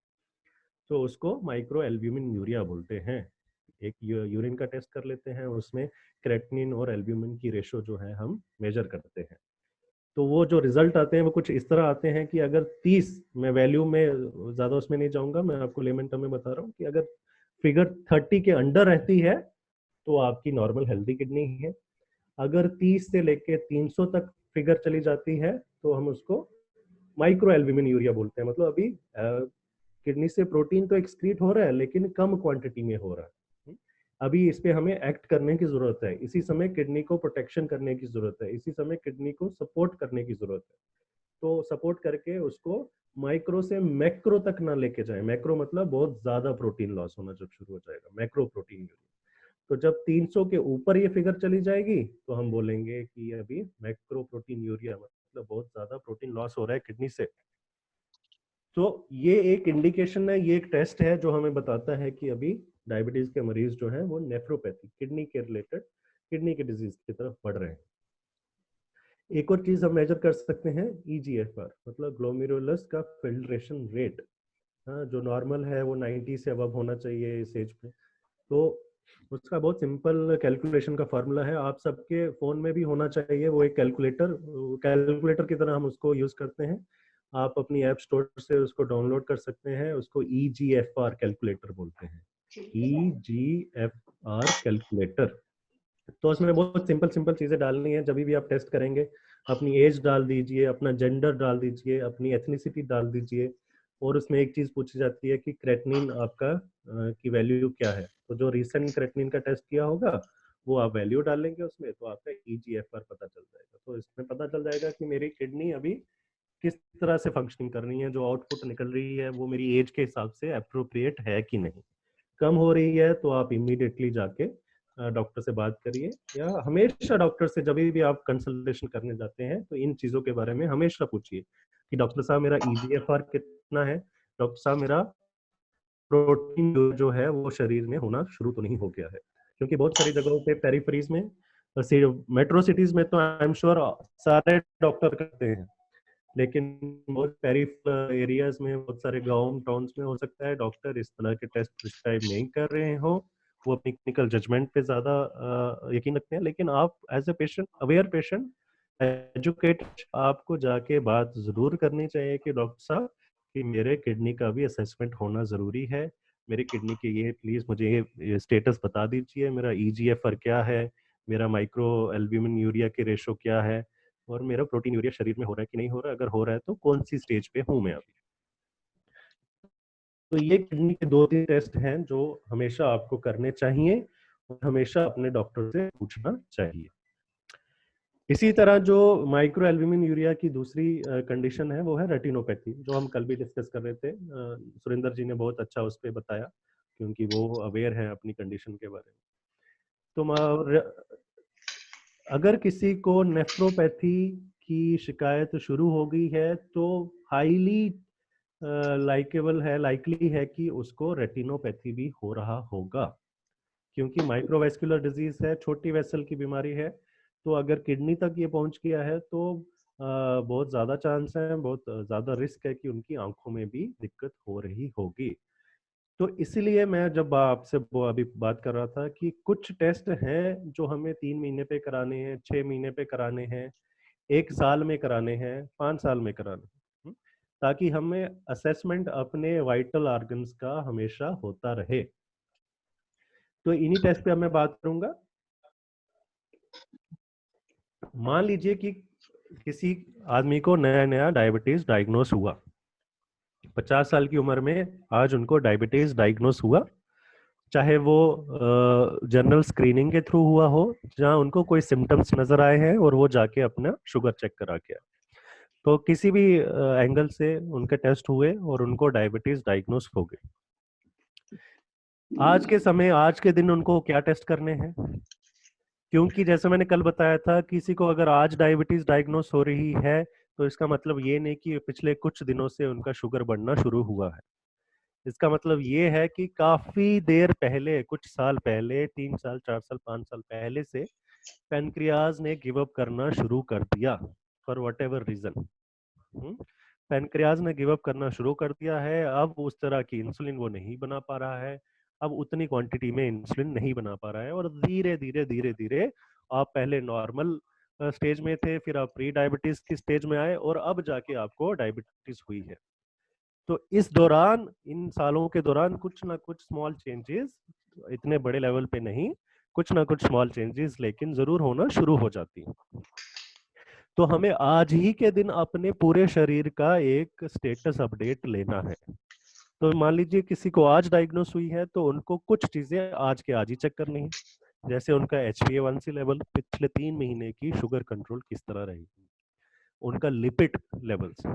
[SPEAKER 2] तो उसको माइक्रो एल्ब्यूमिन यूरिया बोलते हैं। एक यूरिन का टेस्ट कर लेते हैं, उसमें क्रेटिनिन और एल्ब्यूमिन की रेशो जो है हम मेजर करते हैं। तो वो जो रिजल्ट आते हैं वो कुछ इस तरह आते हैं कि अगर 30, मैं वैल्यू में ज्यादा उसमें नहीं जाऊंगा, मैं आपको लेमन टर्म में बता रहा हूँ कि अगर फिगर 30 के अंडर रहती है तो आपकी नॉर्मल हेल्दी किडनी है। अगर 30 से लेके 300 तक फिगर चली जाती है तो हम उसको माइक्रो एल्ब्यूमिन यूरिया बोलते हैं। मतलब अभी किडनी से प्रोटीन तो एक्सक्रीट हो रहा है लेकिन कम क्वांटिटी में हो रहा है। अभी इस पे हमें एक्ट करने की जरूरत है, इसी समय किडनी को प्रोटेक्शन करने की जरूरत है, इसी समय किडनी को सपोर्ट करने की जरूरत है। तो सपोर्ट करके उसको माइक्रो से मैक्रो तक ना लेके जाए। मैक्रो मतलब बहुत ज्यादा प्रोटीन लॉस होना जब शुरू हो जाएगा, मैक्रो प्रोटीन यूरिया। तो जब 300 के ऊपर ये फिगर चली जाएगी तो हम बोलेंगे कि अभी मैक्रो प्रोटीन यूरिया, मतलब बहुत ज्यादा प्रोटीन लॉस हो रहा है किडनी से। तो ये एक इंडिकेशन है, ये एक टेस्ट है जो हमें बताता है कि अभी डायबिटीज के मरीज जो है वो नेफ्रोपैथी, किडनी के रिलेटेड, किडनी के डिजीज की तरफ बढ़ रहे हैं। एक और चीज हम मेजर कर सकते हैं, EGFR मतलब ग्लोमेरुलस का फिल्ट्रेशन रेट। हाँ, जो नॉर्मल है वो 90 से अबव होना चाहिए इस एज पे। तो उसका बहुत सिंपल कैलकुलेशन का फॉर्मूला है, आप सबके फोन में भी होना चाहिए वो एक कैलकुलेटर की तरह हम उसको यूज करते हैं। आप अपनी ऐप स्टोर से उसको डाउनलोड कर सकते हैं, उसको EGFR कैलकुलेटर बोलते हैं, EGFR कैलकुलेटर। तो उसमें बहुत सिंपल चीजें डालनी है। जब भी आप टेस्ट करेंगे अपनी एज डाल दीजिए, अपना जेंडर डाल दीजिए, अपनी एथनिसिटी डाल दीजिए, और उसमें एक चीज पूछी जाती है कि क्रेटिनिन आपका की वैल्यू क्या है। तो जो रिसेंट क्रेटिनिन का टेस्ट किया होगा वो आप वैल्यू डालेंगे उसमें, तो आपका EGFR पता चल जाएगा। तो इसमें पता चल जाएगा कि मेरी किडनी अभी किस तरह से फंक्शनिंग कर रही है, जो आउटपुट निकल रही है वो मेरी एज के हिसाब से अप्रोप्रिएट है कि नहीं। कम हो रही है तो आप इमीडिएटली जाके डॉक्टर से बात करिए, या हमेशा डॉक्टर से जब भी आप कंसल्टेशन करने जाते हैं तो इन चीजों के बारे में हमेशा पूछिए कि डॉक्टर साहब मेरा EGFR कितना है, डॉक्टर साहब मेरा प्रोटीन जो है वो शरीर में होना शुरू तो नहीं हो गया है। क्योंकि बहुत सारी जगहों पे पेरिफेरीज में, मेट्रो सिटीज में तो आई एम श्योर सारे डॉक्टर करते हैं, लेकिन बहुत पेरिफेरल एरियाज में, बहुत सारे गांव टाउन्स में हो सकता है डॉक्टर इस तरह के टेस्ट प्रिस्क्राइब नहीं कर रहे हो, वो अपनी क्लिनिकल जजमेंट पे ज्यादा यकीन रखते हैं। लेकिन आप as a patient, aware patient, educated, आपको जाके बात जरूर करनी चाहिए कि डॉक्टर साहब कि मेरे किडनी का भी असेसमेंट होना जरूरी है, मेरी किडनी के ये प्लीज मुझे ये स्टेटस बता दीजिए, मेरा EGFR क्या है, मेरा माइक्रो एल्ब्यूमिन यूरिया के रेशो क्या है, और मेरा प्रोटीन यूरिया शरीर में हो रहा है कि नहीं हो रहा है, अगर हो रहा है तो कौन सी स्टेज पे हूं मैं अभी। तो ये किडनी के 2-3 टेस्ट हैं जो हमेशा आपको करने चाहिए और हमेशा अपने डॉक्टर से पूछना चाहिए। इसी तरह जो माइक्रो एल्ब्यूमिन यूरिया की दूसरी कंडीशन है वो है रेटिनोपैथी, जो हम कल भी डिस्कस कर रहे थे। सुरेंद्र जी ने बहुत अच्छा उस पर बताया क्योंकि वो अवेयर है अपनी कंडीशन के बारे में। तो अगर किसी को नेफ्रोपैथी की शिकायत शुरू हो गई है तो हाईली लाइकली है कि उसको रेटिनोपैथी भी हो रहा होगा, क्योंकि माइक्रोवेस्कुलर डिजीज है, छोटी वेसल की बीमारी है। तो अगर किडनी तक ये पहुंच गया है तो बहुत ज्यादा चांस है, बहुत ज्यादा रिस्क है कि उनकी आंखों में भी दिक्कत हो रही होगी। तो इसलिए मैं जब आपसे अभी बात कर रहा था कि कुछ टेस्ट हैं जो हमें 3 महीने पे कराने हैं, 6 महीने पे कराने हैं, 1 साल में कराने हैं, 5 साल में कराने हैं, ताकि हमें असेसमेंट अपने वाइटल ऑर्गन्स का हमेशा होता रहे। तो इन्हीं टेस्ट पे अब मैं बात करूंगा। मान लीजिए कि किसी आदमी को नया नया डायबिटीज डायग्नोस हुआ, 50 साल की उम्र में आज उनको डायबिटीज डायग्नोस हुआ, चाहे वो जनरल स्क्रीनिंग के थ्रू हुआ हो, जहां उनको कोई सिम्टम्स नजर आए हैं और वो जाके अपना शुगर चेक करा के, तो किसी भी एंगल से उनके टेस्ट हुए और उनको डायबिटीज डायग्नोस हो गई। आज के समय, आज के दिन उनको क्या टेस्ट करने हैं? क्योंकि जैसे मैंने कल बताया था, किसी को अगर आज डायबिटीज डायग्नोस हो रही है तो इसका मतलब ये नहीं कि पिछले कुछ दिनों से उनका शुगर बढ़ना शुरू हुआ है। इसका मतलब ये है कि काफी देर पहले, कुछ साल पहले, 3 साल, 4 साल, 5 साल पहले से पैनक्रियाज ने गिव अप करना शुरू कर दिया for whatever reason. Pancreas ने गिव अप करना शुरू कर दिया है। अब उस तरह की इंसुलिन वो नहीं बना पा रहा है, अब उतनी क्वांटिटी में इंसुलिन नहीं बना पा रहा है, और धीरे धीरे धीरे धीरे आप पहले नॉर्मल स्टेज में थे, फिर आप प्री डायबिटीज की स्टेज में आए और अब जाके आपको डायबिटीज हुई है। तो इस दौरान, इन सालों के दौरान कुछ ना कुछ स्मॉल चेंजेस, इतने बड़े लेवल पे नहीं, कुछ ना कुछ स्मॉल चेंजेस लेकिन जरूर होना शुरू हो जाती है। तो हमें आज ही के दिन अपने पूरे शरीर का एक स्टेटस अपडेट लेना है। तो मान लीजिए किसी को आज डायग्नोस हुई है तो उनको कुछ चीजें आज के आज ही चेक करनी है, जैसे उनका HbA1c लेवल, पिछले 3 महीने की शुगर कंट्रोल किस तरह रही, उनका लिपिड लेवल्स,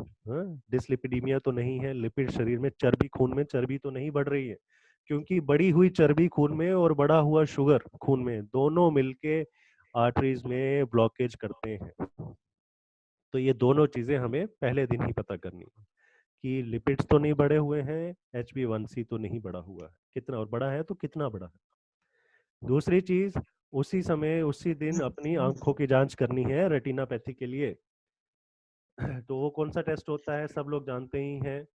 [SPEAKER 2] डिसलिपिडीमिया तो नहीं है, लिपिड शरीर में चर्बी, खून में चर्बी तो नहीं बढ़ रही है, क्योंकि बढ़ी हुई चर्बी खून में और बढ़ा हुआ शुगर खून में दोनों मिलके आर्टरीज में ब्लॉकेज करते हैं। तो ये दोनों चीजें हमें पहले दिन ही पता करनी है कि लिपिड्स तो नहीं बढ़े हुए हैं, HbA1c तो नहीं बढ़ा हुआ है, कितना, और बढ़ा है तो कितना बढ़ा है। दूसरी चीज, उसी समय उसी दिन अपनी आंखों की जांच करनी है रेटिनापैथी के लिए। तो वो कौन सा टेस्ट होता है, सब लोग जानते ही हैं,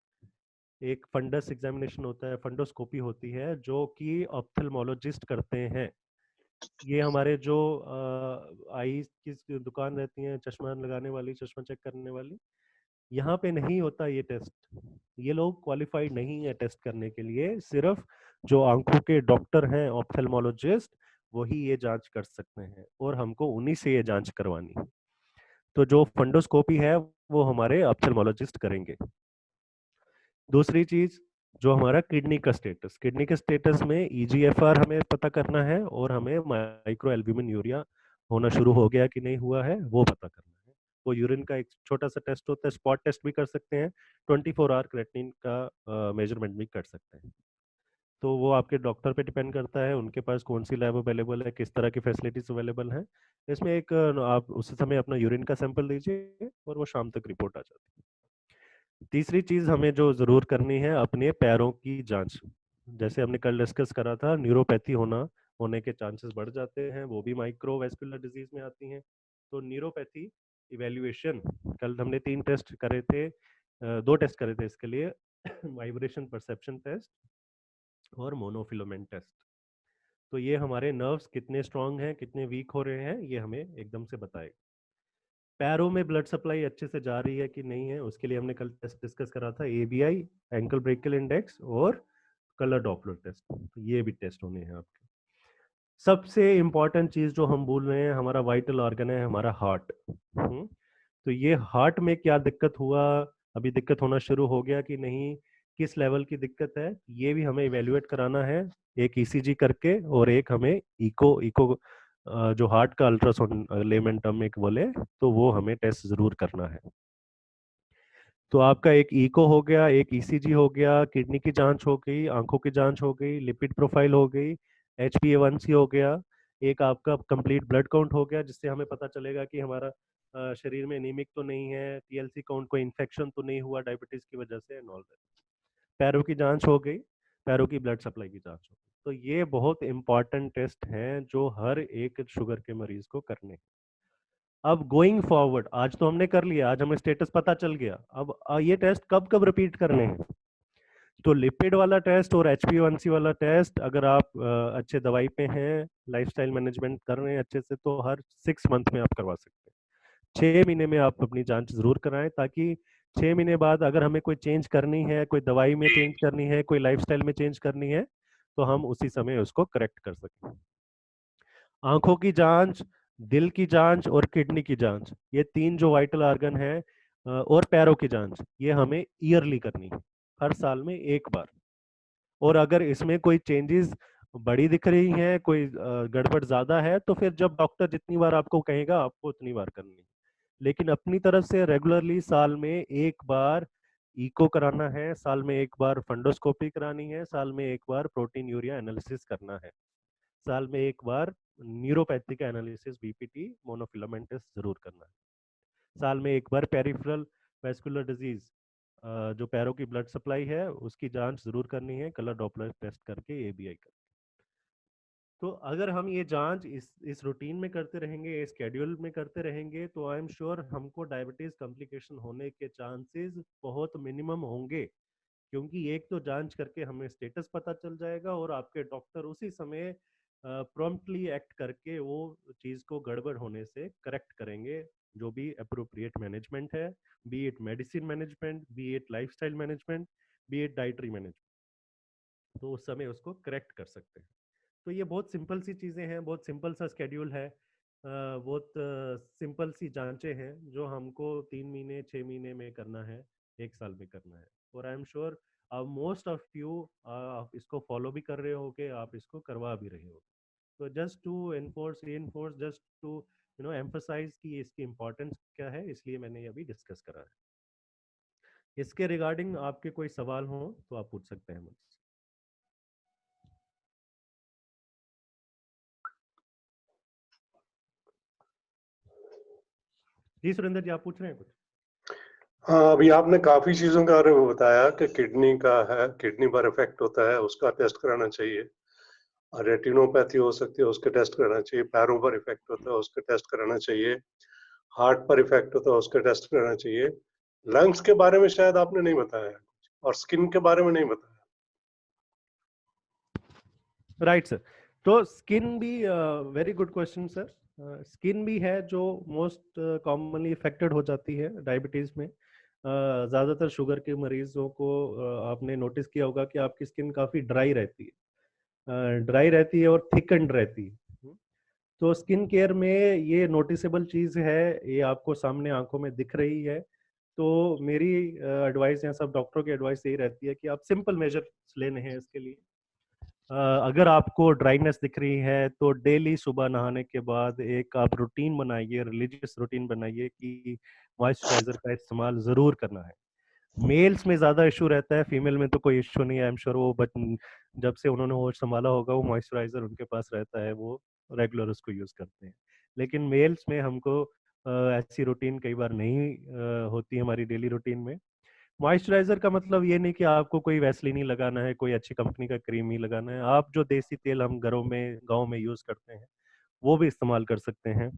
[SPEAKER 2] एक फंडस एग्जामिनेशन होता है, फंडोस्कोपी होती है, जो कि ऑप्थेल्मोलॉजिस्ट करते हैं। ये हमारे जो आई की दुकान रहती है, चश्मा लगाने वाली, चश्मा चेक करने वाली, यहाँ पे नहीं होता ये टेस्ट। ये लोग क्वालिफाइड नहीं है टेस्ट करने के लिए, सिर्फ जो आंखों के डॉक्टर हैं, ऑप्थेल्मोलॉजिस्ट, वही ये जांच कर सकते हैं और हमको उन्हीं से ये जांच करवानी है। तो जो फंडोस्कोपी है वो हमारे ऑप्थेल्मोलॉजिस्ट करेंगे। दूसरी चीज, जो हमारा किडनी का स्टेटस, किडनी के स्टेटस में EGFR हमें पता करना है और हमें माइक्रो एल्ब्यूमिन यूरिया होना शुरू हो गया कि नहीं हुआ है वो पता करना है। वो यूरिन का एक छोटा सा टेस्ट होता है, स्पॉट टेस्ट भी कर सकते हैं, 24 आवर क्रेटिनिन का मेजरमेंट भी कर सकते हैं। तो वो आपके डॉक्टर पे डिपेंड करता है, उनके पास कौन सी लैब अवेलेबल है, किस तरह की फैसिलिटीज अवेलेबल हैं। इसमें एक आप उस समय अपना यूरिन का सैंपल दीजिए और वो शाम तक रिपोर्ट आ जाती है। तीसरी चीज हमें जो जरूर करनी है, अपने पैरों की जांच। जैसे हमने कल डिस्कस करा था, न्यूरोपैथी होने के चांसेस बढ़ जाते हैं, वो भी माइक्रोवेस्कुलर डिजीज में आती हैं। तो न्यूरोपैथी इवेल्युएशन, कल हमने 3 टेस्ट करे थे, 2 टेस्ट करे थे इसके लिए, वाइब्रेशन परसेप्शन टेस्ट और मोनोफिलामेंट टेस्ट। तो ये हमारे नर्व्स कितने स्ट्रांग हैं, कितने वीक हो रहे हैं, ये हमें एकदम से बताएगा। पैरों में ब्लड सप्लाई अच्छे से जा रही है कि नहीं है, उसके लिए हमने कल टेस्ट डिस्कस करा था, ABI, एंकल ब्रेकियल इंडेक्स और कलर डॉपलर टेस्ट। तो ये भी टेस्ट होने हैं आपके। सबसे इंपॉर्टेंट चीज जो हम भूल रहे हैं, हमारा वाइटल ऑर्गन है हमारा हार्ट। तो ये हार्ट में क्या दिक्कत हुआ, अभी दिक्कत होना शुरू हो गया कि नहीं, किस लेवल की दिक्कत है, ये भी हमें इवेल्युएट कराना है, एक ECG करके, और एक हमें इको जो हार्ट का अल्ट्रासाउंड लेमन टर्म में बोले, तो वो हमें टेस्ट जरूर करना है। तो आपका एक इको हो गया, एक ECG हो गया, किडनी की जांच हो गई, आंखों की जांच हो गई, लिपिड प्रोफाइल हो गई, HbA1c हो गया, एक आपका कंप्लीट ब्लड काउंट हो गया, जिससे हमें पता चलेगा कि हमारा शरीर में एनीमिक तो नहीं है, TLC काउंट, कोई इन्फेक्शन तो नहीं हुआ डायबिटीज की वजह से, एंड ऑल दैट। पैरों की जांच हो गई, पैरों की ब्लड सप्लाई की जांच हो गई। तो ये बहुत इंपॉर्टेंट टेस्ट हैं जो हर एक शुगर के मरीज को करने हैं। अब गोइंग फॉरवर्ड, आज तो हमने कर लिया, आज हमें स्टेटस पता चल गया, अब ये टेस्ट कब कब रिपीट करने हैं। तो लिपिड वाला टेस्ट और HbA1c वाला टेस्ट, अगर आप अच्छे दवाई पे हैं, लाइफस्टाइल मैनेजमेंट कर रहे हैं अच्छे से, तो हर 6 मंथ में आप करवा सकते हैं। 6 महीने में आप अपनी जांच जरूर कराएं, ताकि 6 महीने बाद अगर हमें कोई चेंज करनी है, कोई दवाई में चेंज करनी है, कोई लाइफस्टाइल में चेंज करनी है, तो हम उसी समय उसको करेक्ट कर सकें। आंखों की जांच, दिल की जांच और किडनी की जांच, ये 3 जो वाइटल ऑर्गन है, और पैरों की जांच, ये हमें ईयरली करनी है, हर साल में एक बार। और अगर इसमें कोई चेंजेस बड़ी दिख रही हैं, कोई गड़बड़ ज्यादा है, तो फिर जब डॉक्टर जितनी बार आपको कहेगा आपको उतनी बार करनी है। लेकिन अपनी तरफ से रेगुलरली साल में एक बार इको कराना है, साल में एक बार फंडोस्कोपी करानी है, साल में एक बार प्रोटीन यूरिया एनालिसिस करना है, साल में एक बार न्यूरोपैथी का एनालिसिस, BPT, मोनोफिलामेंट टेस्ट जरूर करना है, साल में एक बार पेरिफेरल वेस्कुलर डिजीज, जो पैरों की ब्लड सप्लाई है उसकी जांच जरूर करनी है, कलर डॉपलर टेस्ट करके, ABI करके। तो अगर हम ये जांच इस रूटीन में करते रहेंगे, इस शेड्यूल में करते रहेंगे, तो आई एम श्योर हमको डायबिटीज कॉम्प्लिकेशन होने के चांसेस बहुत मिनिमम होंगे, क्योंकि एक तो जांच करके हमें स्टेटस पता चल जाएगा और आपके डॉक्टर उसी समय प्रॉम्प्टली एक्ट करके वो चीज को गड़बड़ होने से करेक्ट करेंगे, जो भी अप्रोप्रिएट मैनेजमेंट है, B it medicine management, B it lifestyle management, B it dietary management, तो उस समय उसको करेक्ट कर सकते हैं। तो ये बहुत सिंपल सी चीज़ें हैं, बहुत सिंपल सा स्केड्यूल है, बहुत सिंपल सी जांचें हैं जो हमको 3 महीने 6 महीने में करना है, 1 साल में करना है। और I am sure most of you आप इसको फॉलो भी कर रहे होगे, आप इसको करवा भी रहे हो। तो just to enforce reinforce, just to emphasize कि इसकी इम्पोर्टेंस क्या है, इसलिए मैंने ये अभी डिस्कस करा है। इसके रिगार्डिंग आपके कोई सवाल हो तो आप पूछ सकते हैं मुझसे। जी सुरेंद्र जी, आप पूछ रहे हैं कुछ?
[SPEAKER 8] हाँ, अभी आपने काफी चीजों के बारे में बताया कि किडनी का है, किडनी पर इफेक्ट होता है, उसका टेस्ट कराना चाहिए। रेटिनोपैथी हो सकती है, उसके टेस्ट कराना चाहिए। पैरों पर इफेक्ट होता है, उसके टेस्ट कराना चाहिए। हार्ट पर इफेक्ट होता है, उसके टेस्ट कराना चाहिए। लंग्स के बारे में शायद आपने नहीं बताया, और स्किन के बारे में नहीं बताया।
[SPEAKER 2] Right sir. तो स्किन भी very good question sir. Skin भी है जो मोस्ट कॉमनली इफेक्टेड हो जाती है डायबिटीज में। ज़्यादातर शुगर के मरीजों को आपने नोटिस किया होगा कि आपकी स्किन काफ़ी ड्राई रहती है, ड्राई रहती है और थिकन्ड रहती है। तो स्किन केयर में ये नोटिसेबल चीज़ है, ये आपको सामने आंखों में दिख रही है। तो मेरी एडवाइस या सब डॉक्टरों की एडवाइस यही रहती है कि आप सिंपल मेजर्स लेने हैं इसके लिए। अगर आपको ड्राइनेस दिख रही है तो डेली सुबह नहाने के बाद एक आप रूटीन बनाइए, रिलीजियस रूटीन बनाइए कि मॉइस्चराइजर का इस्तेमाल जरूर करना है। मेल्स में ज्यादा इशू रहता है, फीमेल में तो कोई इशू नहीं है। आई एम श्योर वो जब से उन्होंने होश संभाला होगा वो मॉइस्चराइजर उनके पास रहता है, वो रेगुलर उसको यूज करते हैं। लेकिन मेल्स में हमको ऐसी रूटीन कई बार नहीं होती हमारी डेली रूटीन में। मॉइस्चराइजर का मतलब ये नहीं कि आपको कोई वैसलीन ही लगाना है, कोई अच्छी कंपनी का क्रीम ही लगाना है। आप जो देसी तेल हम घरों में गांव में यूज करते हैं वो भी इस्तेमाल कर सकते हैं,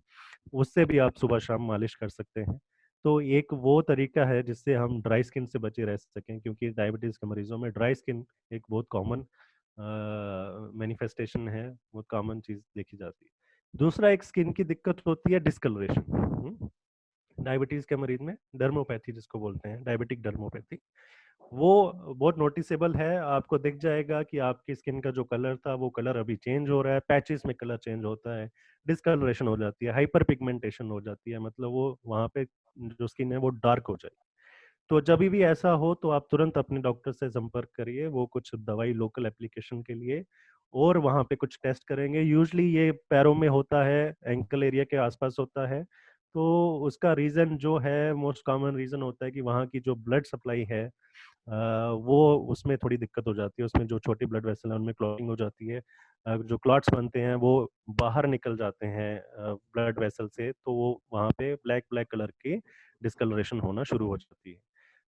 [SPEAKER 2] उससे भी आप सुबह शाम मालिश कर सकते हैं। तो एक वो तरीका है जिससे हम ड्राई स्किन से बचे रह सकें, क्योंकि डायबिटीज के मरीजों में ड्राई स्किन एक बहुत कॉमन मैनिफेस्टेशन है, बहुत कॉमन चीज देखी जाती है। दूसरा एक स्किन की दिक्कत होती है डिस्कलरेशन। डायबिटीज के मरीज में डर्मोपैथी जिसको बोलते हैं, डायबिटिक डर्मोपैथी, वो बहुत नोटिसेबल है। आपको दिख जाएगा कि आपकी स्किन का जो कलर था वो कलर अभी चेंज हो रहा है, पैचेस में कलर चेंज होता है, डिस्कलरेशन हो जाती है, हाइपर पिगमेंटेशन हो जाती है, मतलब वो वहाँ पे जो स्किन है वो डार्क हो जाएगी। तो जब भी ऐसा हो तो आप तुरंत अपने डॉक्टर से संपर्क करिए, वो कुछ दवाई लोकल एप्लीकेशन के लिए और वहाँ पे कुछ टेस्ट करेंगे। यूजली ये पैरों में होता है, एंकल एरिया के आसपास होता है। तो उसका रीज़न जो है, मोस्ट कॉमन रीज़न होता है कि वहाँ की जो ब्लड सप्लाई है वो उसमें थोड़ी दिक्कत हो जाती है। उसमें जो छोटी ब्लड वेसल है उनमें क्लॉटिंग हो जाती है, जो क्लॉट्स बनते हैं वो बाहर निकल जाते हैं ब्लड वेसल से, तो वो वहाँ पे ब्लैक ब्लैक कलर की डिस्कलरेशन होना शुरू हो जाती है।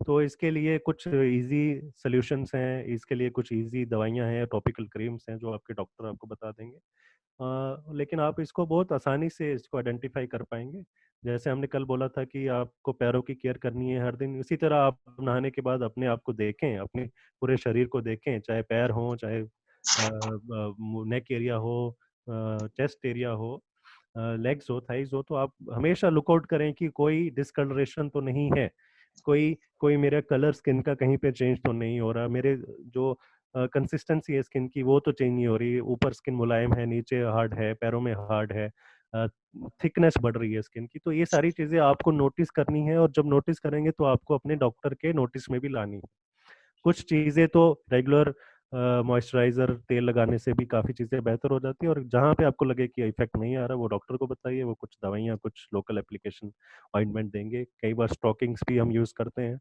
[SPEAKER 2] तो इसके लिए कुछ इजी सॉल्यूशंस हैं, इसके लिए कुछ इजी दवाइयाँ हैं, टॉपिकल क्रीम्स हैं जो आपके डॉक्टर आपको बता देंगे। लेकिन आप इसको बहुत आसानी से इसको आइडेंटिफाई कर पाएंगे। जैसे हमने कल बोला था कि आपको पैरों की केयर करनी है हर दिन, उसी तरह आप नहाने के बाद अपने आप को देखें, अपने पूरे शरीर को देखें, चाहे पैर हो, चाहे नेक एरिया हो, चेस्ट एरिया हो, लेग्स हो, थाइज हो। तो आप हमेशा लुकआउट करें कि कोई डिसकलरेशन तो नहीं है, कोई कोई मेरा कलर स्किन का कहीं पे चेंज तो नहीं हो रहा, मेरे जो कंसिस्टेंसी है स्किन की वो तो चेंज नहीं हो रही, ऊपर स्किन मुलायम है, नीचे हार्ड है, पैरों में हार्ड है, थिकनेस बढ़ रही है स्किन की। तो ये सारी चीजें आपको नोटिस करनी है, और जब नोटिस करेंगे तो आपको अपने डॉक्टर के नोटिस में भी लानी है। कुछ चीजें तो रेगुलर मॉइस्चराइजर तेल लगाने से भी काफी चीजें बेहतर हो जाती है, और जहाँ पे आपको लगे कि इफेक्ट नहीं आ रहा वो डॉक्टर को बताइए, वो कुछ दवाइयाँ, कुछ लोकल एप्लीकेशन ऑइंटमेंट देंगे। कई बार स्टॉकिंग्स भी हम यूज करते हैं,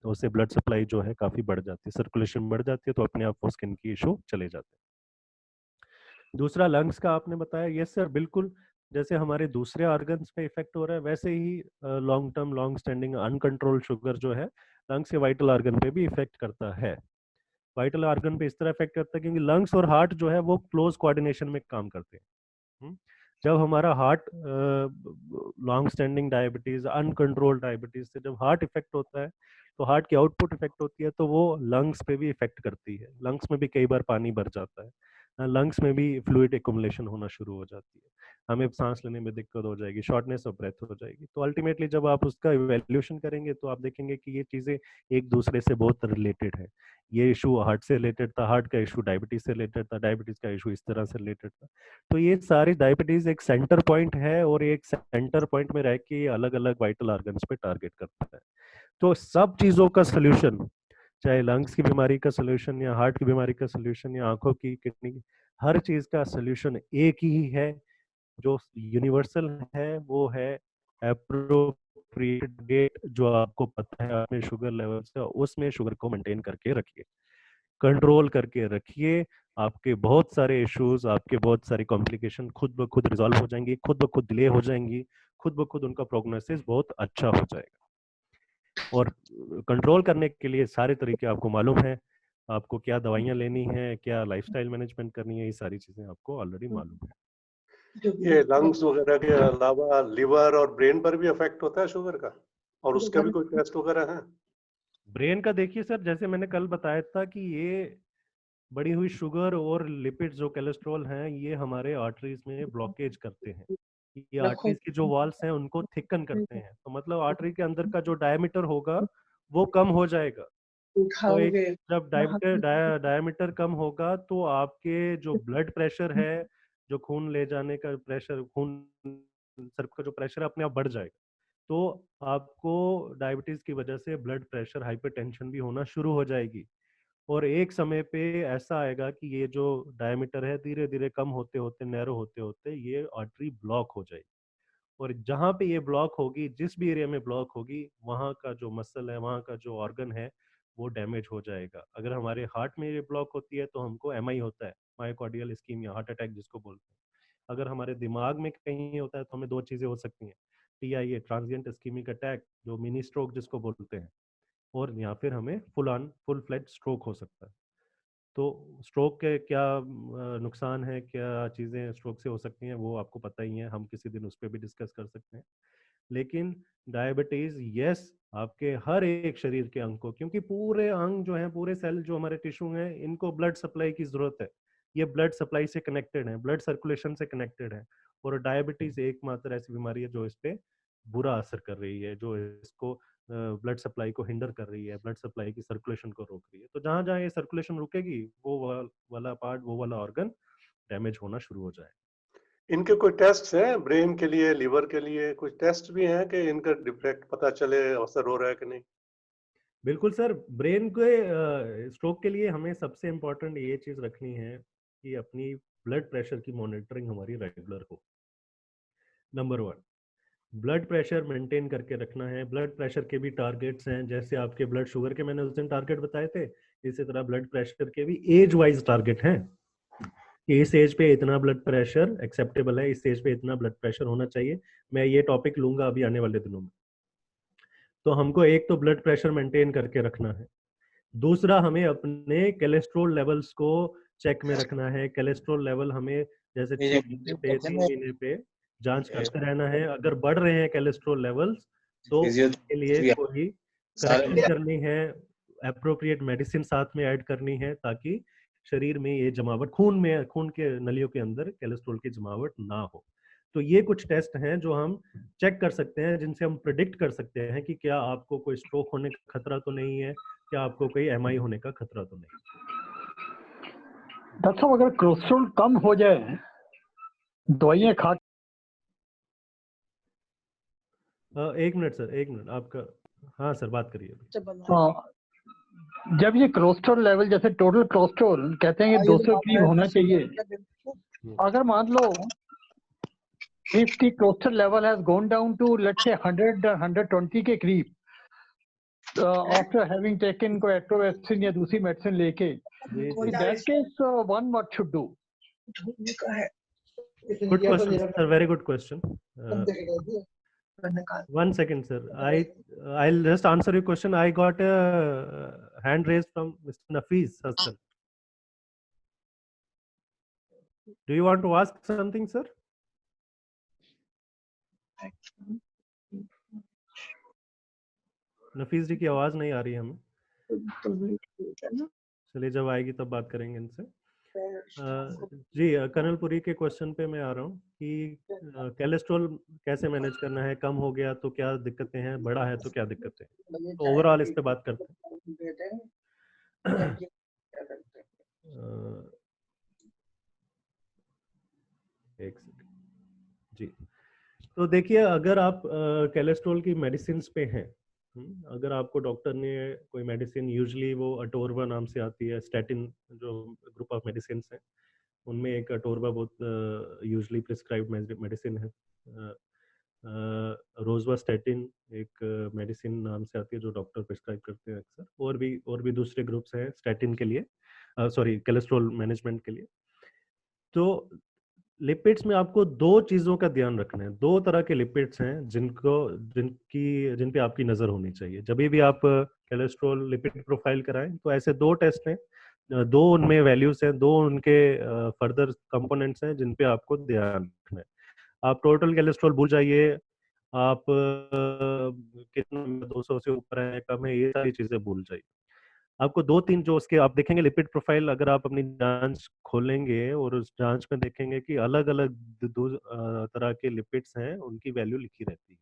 [SPEAKER 2] तो उससे ब्लड सप्लाई जो है काफी बढ़ जाती है, सर्कुलेशन बढ़ जाती है, तो अपने आप वो स्किन की इशू चले जाते हैं। दूसरा लंग्स का आपने बताया, यस सर बिल्कुल, जैसे हमारे दूसरे ऑर्गन्स पे इफेक्ट हो रहा है वैसे ही long term long standing uncontrolled sugar जो है लंग्स के वाइटल ऑर्गन पे भी इफेक्ट करता है। वाइटल ऑर्गन पे इस तरह इफेक्ट करता है क्योंकि लंग्स और हार्ट जो है वो क्लोज कोऑर्डिनेशन में काम करते हैं। जब हमारा heart long standing diabetes, uncontrolled diabetes से जब हार्ट इफेक्ट होता है तो हार्ट की आउटपुट इफेक्ट होती है, तो वो लंग्स पे भी इफेक्ट करती है। लंग्स में भी कई बार पानी भर जाता है, लंग्स में भी फ्लूइड एक्युमुलेशन होना शुरू हो जाती है, हमें सांस लेने में दिक्कत हो जाएगी, शॉर्टनेस ऑफ ब्रेथ हो जाएगी। तो अल्टीमेटली जब आप उसका इवैल्यूएशन करेंगे तो आप देखेंगे कि ये चीजें एक दूसरे से बहुत रिलेटेड है। ये इशू हार्ट से रिलेटेड था, हार्ट का इशू डायबिटीज से रिलेटेड था, डायबिटीज का इशू इस तरह से रिलेटेड था। तो ये सारी डायबिटीज एक सेंटर पॉइंट है, और एक सेंटर पॉइंट में रह के अलग अलग वाइटल ऑर्गन्स पे टारगेट करता है। तो सब चीजों का सोल्यूशन चाहे लंग्स की बीमारी का सोल्यूशन या हार्ट की बीमारी का सोल्यूशन या आंखों की, किडनी की, हर चीज का सोल्यूशन एक ही है। जो यूनिवर्सल है वो है एप्रोप्रिएट डेट, जो आपको पता है अपने शुगर लेवल से, उसमें शुगर को मेंटेन करके रखिए, कंट्रोल करके रखिए। आपके बहुत सारे इश्यूज, आपके बहुत सारी कॉम्प्लिकेशन खुद ब खुद रिजॉल्व हो जाएंगी, खुद ब खुद डिले हो जाएंगी, खुद ब खुद उनका प्रोग्नोसिस बहुत अच्छा हो जाएगा। और कंट्रोल करने के लिए सारे तरीके आपको मालूम है, आपको क्या दवाइयां लेनी है, क्या लाइफस्टाइल मैनेजमेंट करनी है, ये सारी चीजें आपको ऑलरेडी मालूम है।
[SPEAKER 8] ये लंग्स वगैरह के अलावा लिवर और ब्रेन पर भी अफेक्ट होता है शुगर का, और उसका भी कोई टेस्ट वगैरह है?
[SPEAKER 2] ब्रेन का देखिए सर, जैसे मैंने कल बताया था कि ये बढ़ी हुई शुगर और लिपिड्स जो कोलेस्ट्रॉल हैं, ये हमारे आर्टरीज में ब्लॉकेज करते हैं। ये आर्टरीज की जो वॉल्स हैं उनको थिकन करते हैं, तो मतलब आर्टरी के अंदर का जो डायमीटर होगा वो कम हो जाएगा। तो एक जब डायमीटर कम होगा तो आपके जो ब्लड प्रेशर है, जो खून ले जाने का प्रेशर, खून सर का जो प्रेशर है अपने आप बढ़ जाएगा। तो आपको डायबिटीज की वजह से ब्लड प्रेशर, हाइपरटेंशन भी होना शुरू हो जाएगी। और एक समय पे ऐसा आएगा कि ये जो डायमीटर है धीरे धीरे कम होते होते, नैरो होते होते ये आर्टरी ब्लॉक हो जाएगी। और जहाँ पे ये ब्लॉक होगी, जिस भी एरिया में ब्लॉक होगी, वहाँ का जो मसल है, वहाँ का जो ऑर्गन है, वो डैमेज हो जाएगा। अगर हमारे हार्ट में ये ब्लॉक होती है तो हमको एमआई होता है, मायोकार्डियल इस्कीमिया, हार्ट अटैक जिसको बोलते हैं। अगर हमारे दिमाग में कहीं होता है तो हमें दो चीजें हो सकती हैं, टीआईए, ट्रांजिएंट इस्कीमिक अटैक, जो मिनी स्ट्रोक जिसको बोलते हैं, और या फिर हमें फुल फ्लेज स्ट्रोक हो सकता है। तो स्ट्रोक के क्या नुकसान है, क्या चीज़ें स्ट्रोक से हो सकती हैं, वो आपको पता ही है, हम किसी दिन उस पर भी डिस्कस कर सकते हैं। लेकिन डायबिटीज, यस, आपके हर एक शरीर के अंग को, क्योंकि पूरे अंग जो है, पूरे सेल जो हमारे टिश्यू हैं, इनको ब्लड सप्लाई की जरूरत है। ये ब्लड सप्लाई से कनेक्टेड है, ब्लड सर्कुलेशन से कनेक्टेड है। और डायबिटीज एकमात्र ऐसी बीमारी है जो इस पे बुरा असर कर रही है, जो इसको ब्लड सप्लाई को हिंडर कर रही है, ब्लड सप्लाई की सर्कुलेशन को रोक रही है। तो जहां जहां ये सर्कुलेशन रुकेगी, वो वाला पार्ट, वो वाला ऑर्गन डैमेज होना शुरू हो जाए।
[SPEAKER 8] इनके कोई टेस्ट हैं ब्रेन के लिए, लिवर के लिए? कोई टेस्ट भी हैं कि इनका डिफेक्ट पता चले, असर हो रहा है कि नहीं?
[SPEAKER 2] बिल्कुल सर, ब्रेन के स्ट्रोक के लिए हमें सबसे इम्पोर्टेंट ये चीज रखनी है कि अपनी ब्लड प्रेशर की मॉनिटरिंग हमारी रेगुलर हो। नंबर 1, ब्लड प्रेशर मेंटेन करके रखना है। ब्लड प्रेशर के भी टारगेट्स हैं, जैसे आपके ब्लड शुगर के मैंने उस दिन टारगेट बताए थे, इसी तरह ब्लड प्रेशर के भी एज वाइज टारगेट हैं कि इस एज पे इतना ब्लड प्रेशर एक्सेप्टेबल है, इस एज पे इतना ब्लड प्रेशर होना चाहिए। मैं ये टॉपिक लूंगा अभी आने वाले दिनों में। तो हमको एक तो ब्लड प्रेशर मेंटेन करके रखना है, दूसरा हमें अपने कोलेस्ट्रॉल लेवल्स को चेक में रखना है। कोलेस्ट्रॉल लेवल हमें जैसे 6 महीने पे, 3 महीने पे जांच करते रहना है। अगर बढ़ रहे हैं कोलेस्ट्रॉल लेवल्स तो उसके लिए कोई करेक्शन करनी है, एप्रोप्रिएट मेडिसिन साथ में ऐड करनी है, ताकि शरीर में ये जमावट, खून के नलियों के अंदर कोलेस्ट्रॉल की जमावट ना हो। तो ये कुछ टेस्ट हैं जो हम चेक कर सकते हैं, जिनसे हम प्रिडिक्ट कर सकते हैं कि क्या आपको कोई स्ट्रोक होने का खतरा तो नहीं है, क्या आपको कोई एमआई होने का खतरा तो नहीं।
[SPEAKER 6] डॉक्टर साहब, अगर कोलेस्ट्रॉल कम हो जाए, दवाइयाँ खा,
[SPEAKER 2] एक मिनट सर, एक मिनट आपका, हाँ सर बात करिए।
[SPEAKER 6] जब ये कोलेस्ट्रॉल लेवल, जैसे टोटल कोलेस्ट्रॉल कहते हैं कि 200 करीब होना चाहिए, अगर मान लो if the cholesterol level has gone down to let's say 100 or 120 के करीब, after having taken कोई एट्रोवैक्सिन या दूसरी मेडिसिन लेके, in that case one what should do?
[SPEAKER 2] Good question sir, very good question. One second sir, I'll just answer your question. I got a hand raised from Mr. Nafeez Hassan. Do you want to ask something sir? नफीस जी की आवाज नहीं आ रही है हमें। चलिए जब आएगी तब बात करेंगे इनसे। जी, कर्नलपुरी के क्वेश्चन पे मैं आ रहा हूँ कि कोलेस्ट्रॉल कैसे मैनेज करना है, कम हो गया तो क्या दिक्कतें हैं, बढ़ा है तो क्या दिक्कतें हैं, तो ओवरऑल इस पे बात करते हैं। एक सेकंड जी। तो देखिए, अगर आप कोलेस्ट्रॉल की मेडिसिन पे हैं अगर आपको डॉक्टर ने कोई मेडिसिन, यूजुअली वो अटोरवा नाम से आती है, स्टैटिन जो ग्रुप ऑफ मेडिसिन हैं उनमें एक अटोरवा बहुत यूजुअली प्रिस्क्राइब्ड मेडिसिन है। रोजवास्टैटिन एक मेडिसिन नाम से आती है जो डॉक्टर प्रिस्क्राइब करते हैं अक्सर। और भी दूसरे ग्रुप्स हैं स्टैटिन के लिए, सॉरी कोलेस्ट्रॉल मैनेजमेंट के लिए। तो लिपिड्स में आपको दो चीजों का ध्यान रखना है। दो तरह के लिपिड्स हैं जिन पे आपकी नजर होनी चाहिए जब भी आप कोलेस्ट्रॉल लिपिड प्रोफाइल कराएं। तो ऐसे दो टेस्ट हैं, दो उनमें वैल्यूज हैं, दो उनके फर्दर कंपोनेंट्स हैं जिन पे आपको ध्यान रखना है। आप टोटल कोलेस्ट्रॉल भूल जाइए, आप कितना 200 से ऊपर है कम है, ये सारी चीजें भूल जाइए। आपको दो तीन जो उसके आप देखेंगे लिपिड प्रोफाइल, अगर आप अपनी जांच खोलेंगे और उस जांच में देखेंगे कि अलग अलग दो तरह के लिपिड्स हैं, उनकी वैल्यू लिखी रहती है।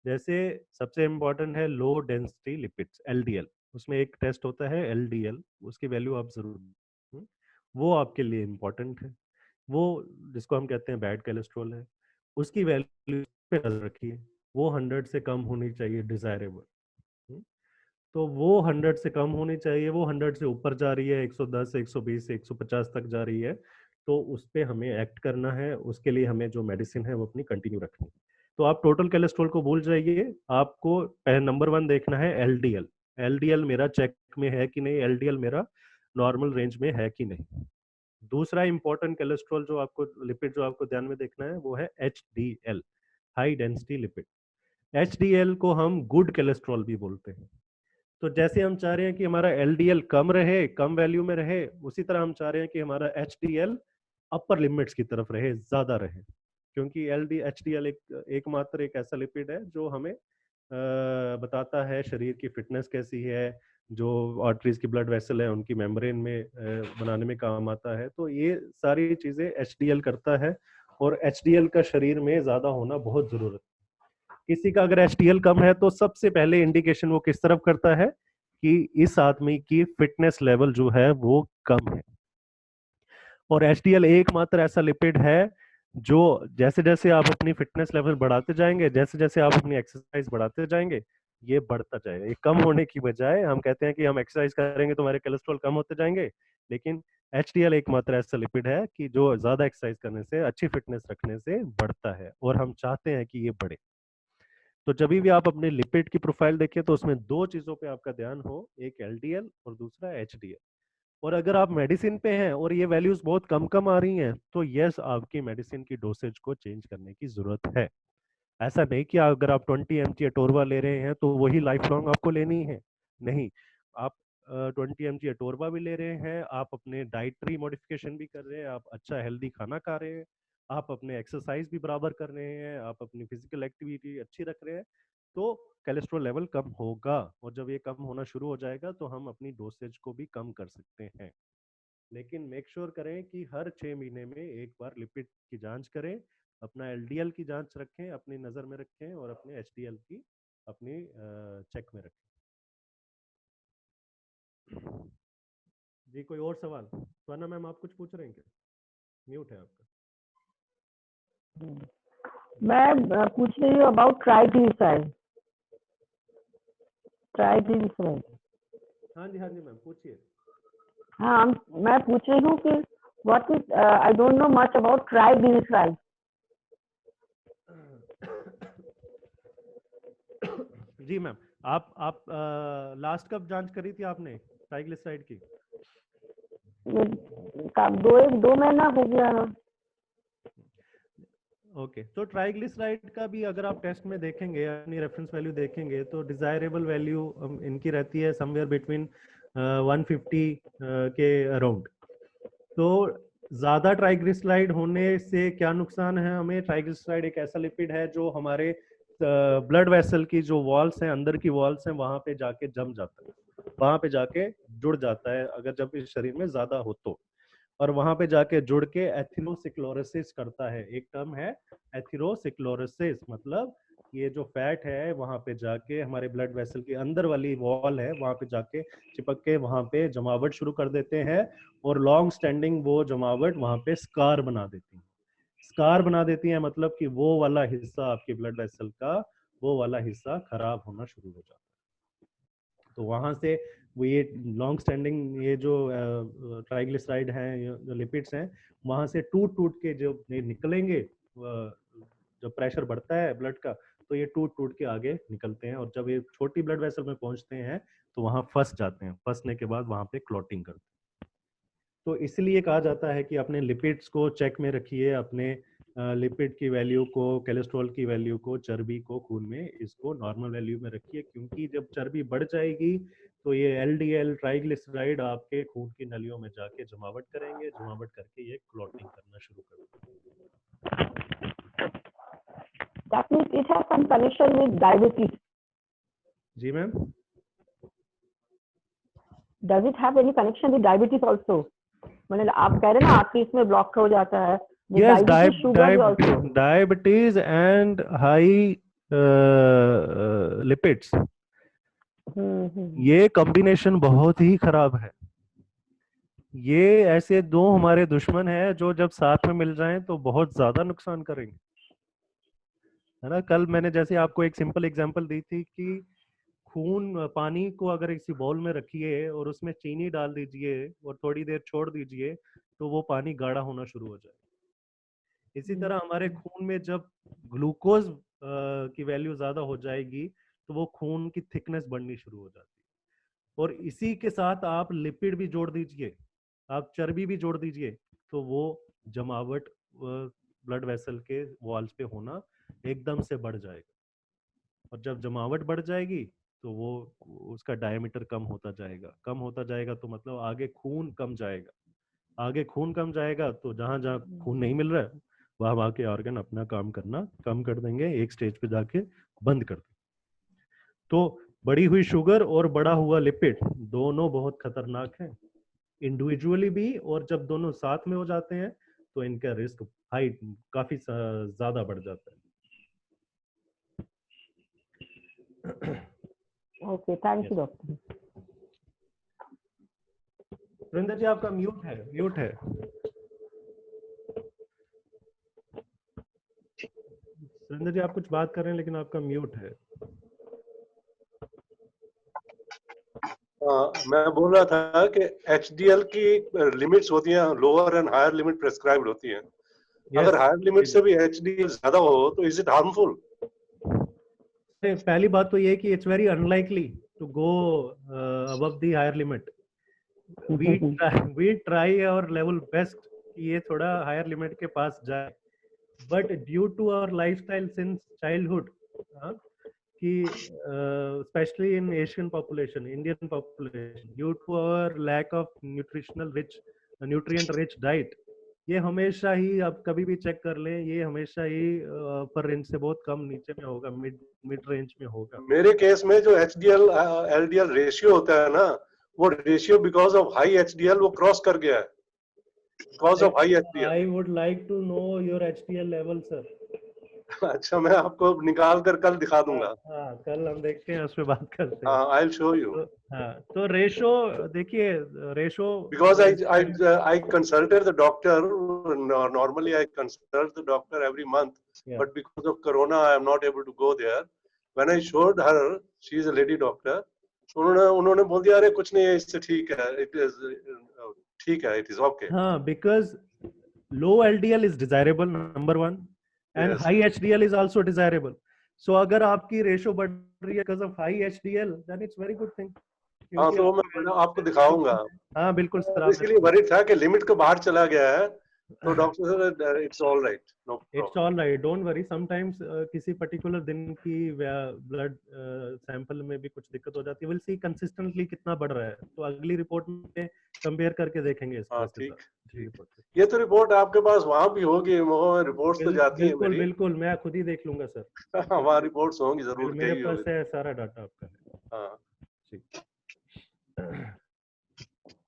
[SPEAKER 2] जैसे सबसे इम्पोर्टेंट है लो डेंसिटी लिपिड्स, एलडीएल। उसमें एक टेस्ट होता है एलडीएल, उसकी वैल्यू आप जरूर, वो आपके लिए इम्पोर्टेंट है। वो जिसको हम कहते हैं बैड कोलेस्ट्रॉल है, उसकी वैल्यू पे नजर रखिए, वो 100 से कम होनी चाहिए, डिजायरेबल। तो वो 100 से कम होनी चाहिए, वो 100 से ऊपर जा रही है, 110 120 150 तक जा रही है, तो उस पर हमें एक्ट करना है। उसके लिए हमें जो मेडिसिन है वो अपनी कंटिन्यू रखनी है। तो आप टोटल कोलेस्ट्रॉल को भूल जाइए, आपको नंबर 1 देखना है एलडीएल। एलडीएल मेरा चेक में है कि नहीं, एलडीएल मेरा नॉर्मल रेंज में है कि नहीं। दूसरा इंपॉर्टेंट कोलेस्ट्रॉल जो आपको लिपिड जो आपको ध्यान में देखना है वो है HDL, high density lipid. HDL को हम गुड कोलेस्ट्रॉल भी बोलते हैं। तो जैसे हम चाह रहे हैं कि हमारा एलडीएल कम रहे, कम वैल्यू में रहे, उसी तरह हम चाह रहे हैं कि हमारा एचडीएल अपर लिमिट्स की तरफ रहे, ज्यादा रहे। क्योंकि एचडीएल एकमात्र एक ऐसा लिपिड है जो हमें बताता है शरीर की फिटनेस कैसी है, जो आर्टरीज की ब्लड वेसल है उनकी मेम्ब्रेन में बनाने में काम आता है। तो ये सारी चीजें एचडीएल करता है, और एचडीएल का शरीर में ज्यादा होना बहुत जरूरत है। किसी का अगर एचडीएल कम है तो सबसे पहले इंडिकेशन वो किस तरफ करता है कि इस आदमी की फिटनेस लेवल जो है वो कम है। और एचडीएल एकमात्र ऐसा लिपिड है जो जैसे जैसे आप अपनी फिटनेस लेवल बढ़ाते जाएंगे, जैसे जैसे आप अपनी एक्सरसाइज बढ़ाते जाएंगे, ये बढ़ता जाएगा। ये कम होने की बजाय हम कहते हैं कि हम एक्सरसाइज करेंगे तो हमारे कोलेस्ट्रॉल कम होते जाएंगे, लेकिन एचडीएल एकमात्र ऐसा लिपिड है कि जो ज्यादा एक्सरसाइज करने से, अच्छी फिटनेस रखने से बढ़ता है, और हम चाहते हैं कि ये बढ़े। तो जब भी आप अपने लिपिड की प्रोफाइल देखिए तो उसमें दो चीजों पे आपका ध्यान हो, एक एलडीएल और दूसरा एचडीएल। और अगर आप मेडिसिन पे हैं और ये वैल्यूज बहुत कम कम आ रही हैं, तो यस, आपकी मेडिसिन की डोसेज को चेंज करने की जरूरत है। ऐसा नहीं कि अगर आप 20 mg अटोरवा ले रहे हैं तो वही लाइफ लॉन्ग आपको लेनी है, नहीं। आप 20 mg अटोरवा भी ले रहे हैं, आप अपने डाइटरी मॉडिफिकेशन भी कर रहे हैं, आप अच्छा हेल्दी खाना खा रहे हैं, आप अपने एक्सरसाइज भी बराबर कर रहे हैं, आप अपनी फिजिकल एक्टिविटी अच्छी रख रहे हैं, तो कोलेस्ट्रॉल लेवल कम होगा। और जब ये कम होना शुरू हो जाएगा तो हम अपनी डोसेज को भी कम कर सकते हैं। लेकिन मेक श्योर करें कि हर 6 महीने में एक बार लिपिड की जांच करें, अपना एलडीएल की जांच रखें, अपनी नज़र में रखें, और अपने एचडीएल की अपनी चेक में रखें। जी कोई और सवाल? स्वर्ण मैम आप कुछ पूछ रहे हैं क्या? म्यूट है आपका।
[SPEAKER 3] मैं पूछ रही हूँ अबाउट ट्राइग्लिसराइड। ट्राइग्लिसराइड,
[SPEAKER 2] हाँ जी मैम पूछिए।
[SPEAKER 3] हाँ, मैं पूछ रही हूँ कि what is, I don't know much about triglyceride.
[SPEAKER 2] जी मैम, आप लास्ट कब जांच करी थी आपने ट्राइग्लिसराइड की?
[SPEAKER 3] 2 महीना हो गया।
[SPEAKER 2] ओके, तो ट्राइग्लिसराइड का भी अगर आप टेस्ट में देखेंगे, अपनी रेफरेंस वैल्यू देखेंगे, तो डिजायरेबल वैल्यू इनकी रहती है समवेयर बिटवीन 150 के अराउंड। तो ज्यादा ट्राइग्लिसराइड होने से क्या नुकसान है हमें? ट्राइग्लिसराइड एक ऐसा लिपिड है जो हमारे ब्लड वेसल की जो वॉल्स हैं, अंदर की वॉल्स हैं, वहां पे जाके जम जाता है, वहां पे जाके जुड़ जाता है अगर जब इस शरीर में ज्यादा हो तो, और वहां पे जाके जुड़ के एथेरोस्क्लेरोसिस करता है। एक टर्म है एथेरोस्क्लेरोसिस, मतलब ये जो फैट है वहां पे जाके हमारे ब्लड वेसल की अंदर वाली वॉल है, वहां पे जाके चिपक के वहां पे जमावट शुरू कर देते हैं, और लॉन्ग स्टैंडिंग वो जमावट वहां पे स्कार बना देती है। स्कार बना देती है मतलब कि वो वाला हिस्सा आपके ब्लड वेसल का, वो वाला हिस्सा खराब होना शुरू हो जाता है। तो वहां से वो ये लॉन्ग स्टैंडिंग ये जो ट्राइग्लिसराइड हैं, जो लिपिड्स हैं, वहां से टूट टूट के जो निकलेंगे, जब प्रेशर बढ़ता है ब्लड का तो ये टूट टूट के आगे निकलते हैं, और जब ये छोटी ब्लड वेसल में पहुंचते हैं तो वहां फंस जाते हैं। फंसने के बाद वहां पे क्लॉटिंग करते हैं। तो इसलिए कहा जाता है कि अपने लिपिड्स को चेक में रखिए, अपने लिपिड की वैल्यू को, कोलेस्ट्रॉल की वैल्यू को, चर्बी को खून में इसको नॉर्मल वैल्यू में रखिए, क्योंकि जब चर्बी बढ़ जाएगी तो ये एलडीएल ट्राइग्लिसराइड आपके खून की नलियों में जाके जमावट करेंगे, जमावट करके ये क्लॉटिंग करना शुरू कर देंगे।
[SPEAKER 3] That means it has some connection with diabetes.
[SPEAKER 2] जी ma'am,
[SPEAKER 3] Does it have any connection with diabetes also? मतलब आप कह रहे हैं ना आपकी इसमें ब्लॉक हो जाता है।
[SPEAKER 2] yes,
[SPEAKER 3] also.
[SPEAKER 2] diabetes and high lipids, ये कॉम्बिनेशन बहुत ही खराब है। ये ऐसे दो हमारे दुश्मन हैं जो जब साथ में मिल जाएं तो बहुत ज्यादा नुकसान करेंगे, है ना। कल मैंने जैसे आपको एक सिंपल एग्जांपल दी थी कि खून, पानी को अगर किसी बाउल में रखिए और उसमें चीनी डाल दीजिए और थोड़ी देर छोड़ दीजिए तो वो पानी गाढ़ा होना शुरू हो जाए। इसी तरह हमारे खून में जब ग्लूकोज की वैल्यू ज्यादा हो जाएगी तो वो खून की थिकनेस बढ़नी शुरू हो जाती है, और इसी के साथ आप लिपिड भी जोड़ दीजिए, आप चर्बी भी जोड़ दीजिए, तो वो जमावट ब्लड वेसल के वॉल्स पे होना एकदम से बढ़ जाएगा, और जब जमावट बढ़ जाएगी तो वो उसका डायमीटर कम होता जाएगा तो मतलब आगे खून कम जाएगा, आगे खून कम जाएगा तो जहां जहां खून नहीं मिल रहा है वहां वहां के ऑर्गन अपना काम करना कम कर देंगे, एक स्टेज पे जाके बंद कर देंगे। तो बढ़ी हुई शुगर और बढ़ा हुआ लिपिड दोनों बहुत खतरनाक हैं इंडिविजुअली भी, और जब दोनों साथ में हो जाते हैं तो इनका रिस्क हाई काफी ज्यादा बढ़ जाता है।
[SPEAKER 3] Okay, thank you doctor.
[SPEAKER 2] Surendra ji आपका म्यूट है। सुरेंद्र जी आप कुछ बात कर रहे हैं लेकिन आपका म्यूट है।
[SPEAKER 8] मैं बोल रहा था कि HDL की लिमिट्स होती हैं, lower and higher limit prescribed होती हैं। अगर हायर लिमिट से भी HDL ज्यादा हो तो इज इट हार्मफुल?
[SPEAKER 2] पहली बात तो ये कि it's very unlikely to go above the higher limit. We try our level best कि ये थोड़ा हायर लिमिट के पास जाए, but due to our lifestyle since childhood, कि specially in Asian population, Indian population, due to our lack of nutrient rich diet, ये हमेशा ही, आप कभी भी चेक कर लें, ये हमेशा ही अपर रेंज से बहुत कम नीचे में होगा, मिड रेंज में होगा।
[SPEAKER 8] मेरे केस में जो HDL LDL रेशियो होता है ना, वो ratio because of high HDL वो क्रॉस कर गया है, because of high HDL।
[SPEAKER 2] I would like to know your HDL level sir.
[SPEAKER 8] अच्छा, मैं आपको निकाल कर कल दिखा दूंगा।
[SPEAKER 2] हाँ, कल हम देखते हैं, उस पे बात करते हैं।
[SPEAKER 8] हाँ, आई विल शो यू।
[SPEAKER 2] तो रेशो देखिए, ratio,
[SPEAKER 8] because I consulted the doctor. Normally I consult the doctor every month, but because of corona I am not able to go there. When I showed her, she is a lady doctor, उन्होंने बोल दिया अरे कुछ नहीं है, इससे ठीक है, it is okay.
[SPEAKER 2] हाँ, because low LDL is desirable, number one, and high HDL is also desirable. So अगर आपकी रेशो बढ़ रही है because of high HDL, then it's very good thing.
[SPEAKER 8] हाँ, तो मैं आपको दिखाऊंगा।
[SPEAKER 2] हाँ बिल्कुल सर,
[SPEAKER 8] इसलिए वरीड था कि लिमिट के बाहर चला गया है, तो doctor sir it's all right, no problem,
[SPEAKER 2] it's all right, don't worry. Sometimes किसी पर्टिकुलर दिन की ब्लड सैंपल में भी कुछ दिक्कत हो जाती है, विल सी कंसिस्टेंटली कितना बढ़ रहा है, तो अगली रिपोर्ट में कंपेयर करके देखेंगे इसको।
[SPEAKER 8] हाँ, ठीक। ये तो रिपोर्ट आपके पास वहाँ भी होगी, रिपोर्ट्स तो जाती है मेरी।
[SPEAKER 2] बिल्कुल, मैं खुद ही देख लूंगा सर।
[SPEAKER 8] वहाँ रिपोर्ट्स होंगी जरूर,
[SPEAKER 2] मेरे पास है सारा डाटा आपका।
[SPEAKER 8] हाँ
[SPEAKER 2] ठीक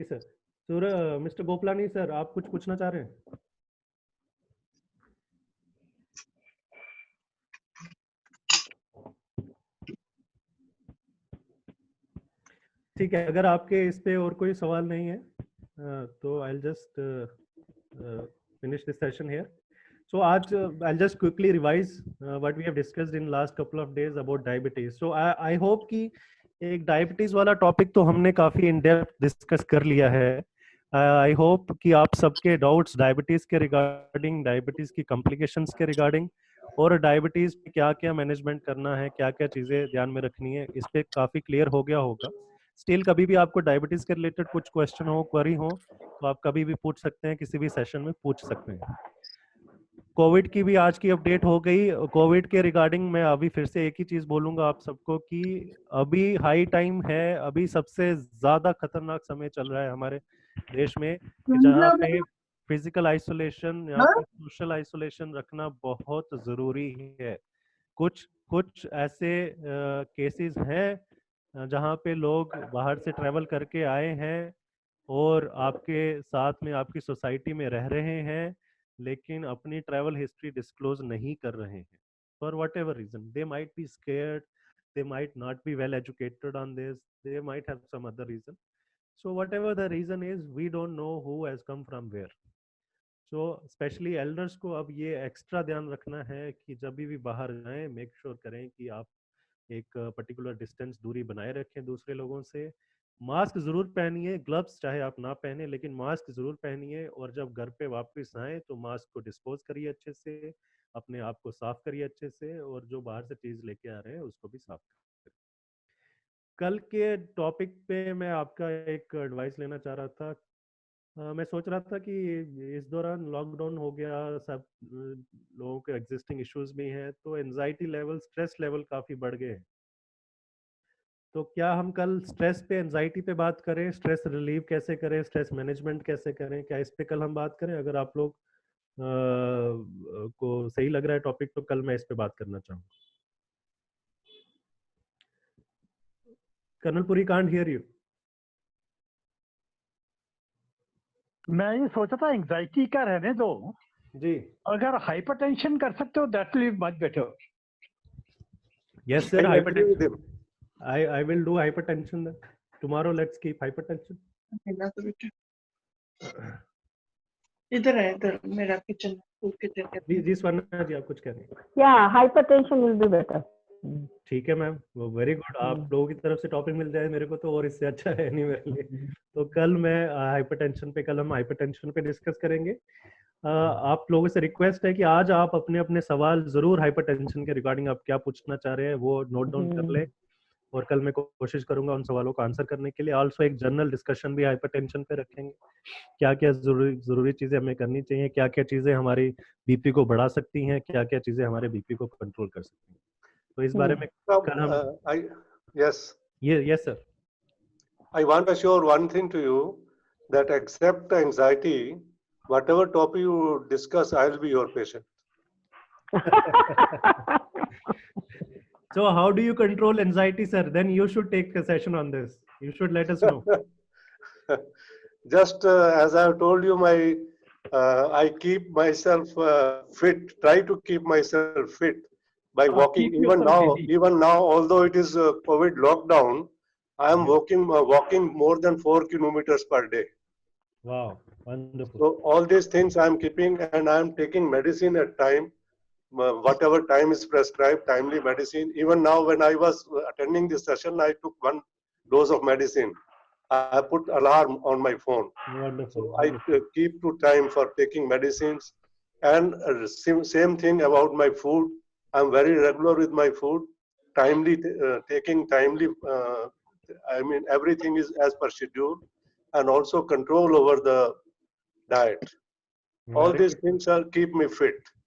[SPEAKER 2] sir. Sir, mister Gopalani sir, आप कुछ पूछना चाह रहे हैं? ठीक है, अगर आपके इस पे और कोई सवाल नहीं है तो I just finish this session here. So I'll just quickly revise what we have discussed in last couple of days about diabetes. So I hope कि एक डायबिटीज वाला टॉपिक तो हमने काफी इन डेप्थ डिस्कस कर लिया है। आई होप कि आप सबके डाउट्स डायबिटीज के रिगार्डिंग, डायबिटीज की कॉम्प्लिकेशंस के रिगार्डिंग और डायबिटीज में क्या क्या मैनेजमेंट करना है, क्या क्या चीजें ध्यान में रखनी है, इस पे काफी क्लियर हो गया होगा। स्टिल कभी भी आपको डायबिटीज के रिलेटेड कुछ क्वेश्चन हो, क्वेरी हो, तो आप कभी भी पूछ सकते हैं, किसी भी सेशन में पूछ सकते हैं। कोविड की भी आज की अपडेट हो गई। कोविड के रिगार्डिंग मैं अभी फिर से एक ही चीज बोलूंगा आप सबको कि अभी हाई टाइम है, अभी सबसे ज्यादा खतरनाक समय चल रहा है हमारे देश में, जहाँ पे फिजिकल आइसोलेशन या फिर सोशल आइसोलेशन रखना बहुत जरूरी है। कुछ ऐसे केसेस हैं जहाँ पे लोग बाहर से ट्रेवल करके आए हैं और आपके साथ में आपकी सोसाइटी में रह रहे हैं, लेकिन अपनी ट्रैवल हिस्ट्री डिस्क्लोज नहीं कर रहे हैं for whatever reason. They might be scared, they might not be well educated on this, they might have some other reason. So whatever the reason is, we don't know who has come from where. So especially elders को अब ये extra ध्यान रखना है कि जब भी बाहर जाएं मेक श्योर करें कि आप एक पर्टिकुलर डिस्टेंस, दूरी बनाए रखें दूसरे लोगों से। मास्क जरूर पहनिए, ग्लव्स चाहे आप ना पहने लेकिन मास्क जरूर पहनिए, और जब घर पे वापस आए तो मास्क को डिस्पोज करिए अच्छे से, अपने आप को साफ करिए अच्छे से, और जो बाहर से चीज लेके आ रहे हैं उसको भी साफ करिए। कल के टॉपिक पे मैं आपका एक एडवाइस लेना चाह रहा था। मैं सोच रहा था कि इस दौरान लॉकडाउन हो गया, सब लोगों के एग्जिस्टिंग इश्यूज भी हैं, तो एंजाइटी लेवल, स्ट्रेस लेवल काफी बढ़ गए हैं। तो क्या हम कल स्ट्रेस पे, एंजाइटी पे बात करें, स्ट्रेस रिलीव कैसे करें, स्ट्रेस मैनेजमेंट कैसे करें, क्या इस पे कल हम बात करें? अगर आप लोग को सही लग रहा है टॉपिक तो कल मैं इस पे बात करना चाहूँगा। कर्नलपुरी कांट हियर यू।
[SPEAKER 6] मैं ये सोचा था एंजाइटी का रहने दो
[SPEAKER 2] जी,
[SPEAKER 6] अगर हाइपरटेंशन कर सकते हो that will be much better.
[SPEAKER 2] Yes sir, hypertension I will do hypertension then. Tomorrow let's keep hypertension.
[SPEAKER 9] इधर है, इधर मेरा किचन
[SPEAKER 2] जी स्वर्णा जी, आप कुछ कह रहे हैं?
[SPEAKER 3] Yeah, hypertension will be better.
[SPEAKER 2] ठीक है मैम, वो वेरी गुड। आप लोगों की तरफ से टॉपिक मिल जाए मेरे को तो और इससे अच्छा है नहीं मेरे लिए। तो कल मैं कल हम हाइपरटेंशन पे डिस्कस करेंगे। आप लोगों से रिक्वेस्ट है कि आज आप अपने अपने सवाल जरूर हाइपरटेंशन के रिगार्डिंग आप क्या पूछना चाह रहे हैं वो नोट डाउन कर लें, और कल मैं कोशिश करूंगा उन सवालों का आंसर करने के लिए। ऑल्सो एक जनरल डिस्कशन भी हाइपरटेंशन पे रखेंगे, क्या क्या जरूरी चीजें हमें करनी चाहिए, क्या क्या चीजें हमारी बीपी को बढ़ा सकती हैं, क्या क्या चीजें हमारे बीपी को कंट्रोल कर सकती हैं। तो इस बारे में कल हम yes sir,
[SPEAKER 8] I want to assure one thing to you, that except anxiety, whatever topic you discuss, I will be your patient.
[SPEAKER 2] So how do you control anxiety, sir? Then you should take a session on this. You should let us know.
[SPEAKER 8] Just as I have told you, I keep myself fit, try to keep myself fit by walking. Even now, although it is COVID lockdown, I am walking more than 4 kilometers per day.
[SPEAKER 2] Wow, wonderful.
[SPEAKER 8] So all these things I am keeping, and I am taking medicine at time. Whatever time is prescribed, timely medicine. Even now, when I was attending this session, I took 1 dose of medicine. I put alarm on my phone.
[SPEAKER 2] Wonderful.
[SPEAKER 8] So I keep to time for taking medicines. And same thing about my food. I'm very regular with my food. Timely taking timely. I mean, everything is as per schedule, and also control over the diet. All these things keep me fit.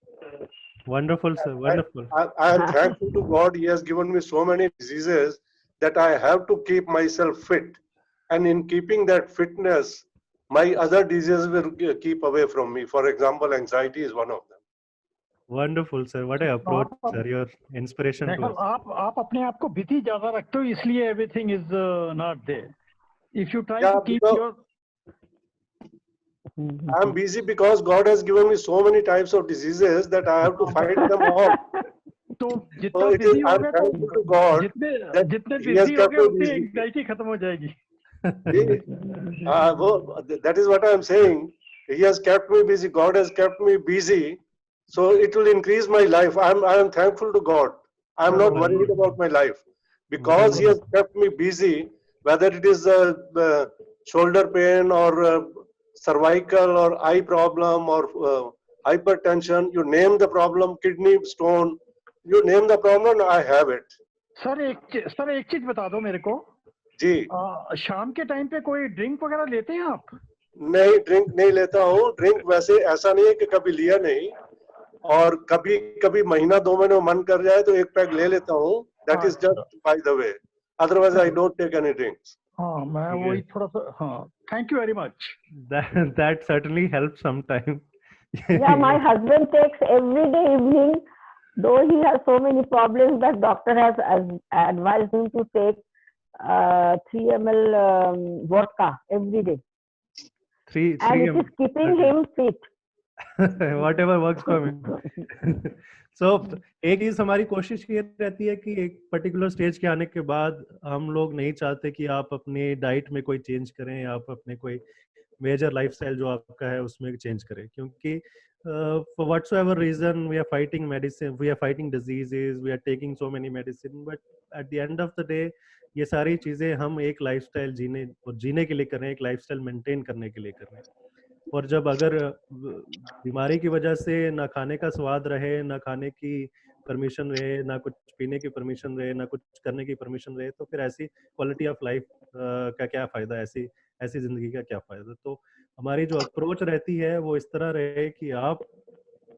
[SPEAKER 2] Wonderful, sir. Wonderful.
[SPEAKER 8] I am thankful to God. He has given me so many diseases that I have to keep myself fit. And in keeping that fitness, my other diseases will keep away from me. For example, anxiety is one of them.
[SPEAKER 2] Wonderful, sir. What an approach, sir. Your inspiration to us.
[SPEAKER 6] आप अपने आप को busy ज़्यादा रखते हो, इसलिए everything is not there. If you try to keep your
[SPEAKER 8] I'm busy because God has given me so many types of diseases that I have to fight them all.
[SPEAKER 6] तो जितना busy होगा तो जितने busy होगे उतनी anxiety खत्म हो जाएगी.
[SPEAKER 8] That is what I am saying. He has kept me busy. God has kept me busy, so it will increase my life. I am thankful to God. I am not worried about my life. because he has kept me busy, whether it is shoulder pain or cervical or eye problem or hypertension, you name the problem, kidney stone, you name the problem, I have it.
[SPEAKER 6] Sir एक चीज बता दो मेरे को
[SPEAKER 8] जी
[SPEAKER 6] शाम के time पे कोई ड्रिंक वगैरह लेते हैं आप?
[SPEAKER 8] नहीं, ड्रिंक नहीं लेता हूँ। ड्रिंक वैसे ऐसा नहीं है कि कभी लिया नहीं, और कभी कभी महीना 2 महीने मन कर जाए तो एक पैक ले लेता हूँ, that is just by the way, otherwise I don't take any drinks.
[SPEAKER 6] हाँ, मैं वही थोड़ा सा, हाँ, thank you very much.
[SPEAKER 2] That certainly helps sometimes.
[SPEAKER 3] Yeah, my husband takes every day evening, though he has so many problems that doctor has advised him to take 3 ml vodka every day. And it is keeping him fit.
[SPEAKER 2] Whatever works for me. So एक चीज हमारी कोशिश ये रहती है कि एक particular stage के आने के बाद हम लोग नहीं चाहते कि आप अपने डाइट में कोई चेंज करें, आप अपने कोई मेजर लाइफस्टाइल जो आपका है उसमें चेंज करें, क्योंकि for whatsoever reason we are fighting medicine, we are fighting diseases, we are taking so many medicine, but at the end of the day ये सारी चीजें हम एक लाइफस्टाइल जीने के लिए कर रहे हैं, एक लाइफस्टाइल मेंटेन करने के लिए कर रहे हैं। और जब अगर बीमारी की वजह से ना खाने का स्वाद रहे, ना खाने की परमिशन रहे, ना कुछ पीने की परमिशन रहे, ना कुछ करने की परमिशन रहे, तो फिर ऐसी क्वालिटी ऑफ लाइफ का क्या फायदा, ऐसी जिंदगी का क्या फायदा। तो हमारी जो अप्रोच रहती है वो इस तरह रहे कि आप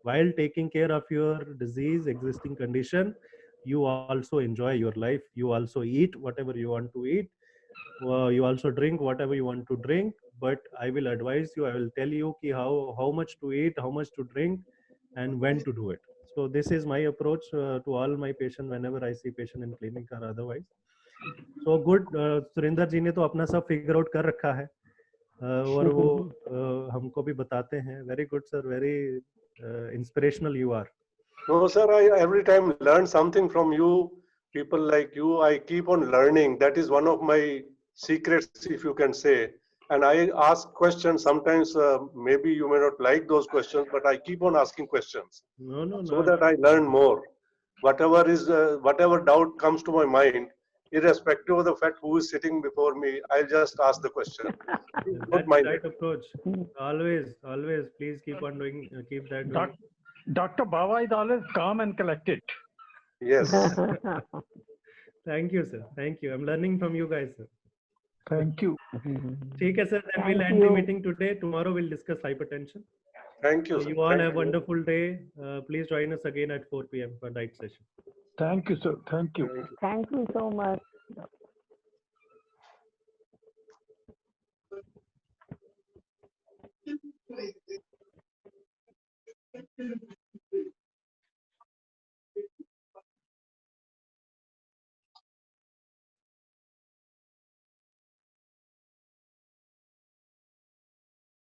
[SPEAKER 2] while taking care of your disease existing condition, you also enjoy your life, you also eat whatever you want to eat, you also drink whatever you want to drink, but I will advise you, I will tell you ki how much to eat, how much to drink, and when to do it. So this is my approach to all my patients whenever I see patient in clinic or otherwise. So good, Surendra जी ने तो अपना सब figure out कर रखा है और वो हमको भी बताते हैं। Very good sir, very inspirational you are.
[SPEAKER 8] No sir, I every time learn something from you, people like you. I keep on learning. That is one of my secrets, if you can say. And I ask questions. Sometimes maybe you may not like those questions, but I keep on asking questions.
[SPEAKER 2] No.
[SPEAKER 8] So that I learn more. Whatever doubt comes to my mind, irrespective of the fact who is sitting before me, I'll just ask the question.
[SPEAKER 2] That's the right approach. Always, please keep on doing, keep that doing.
[SPEAKER 6] Dr. Baba is always calm and collected.
[SPEAKER 8] Yes.
[SPEAKER 2] Thank you, sir. Thank you. I'm learning from you guys, sir.
[SPEAKER 6] Thank you.
[SPEAKER 2] ठीक है sir. Then we'll end the meeting today. Tomorrow we'll discuss hypertension.
[SPEAKER 8] Thank you.
[SPEAKER 2] So you all have a wonderful day. Please join us again at 4 p.m. for night session.
[SPEAKER 6] Thank you, sir. Thank you.
[SPEAKER 3] Thank you so much.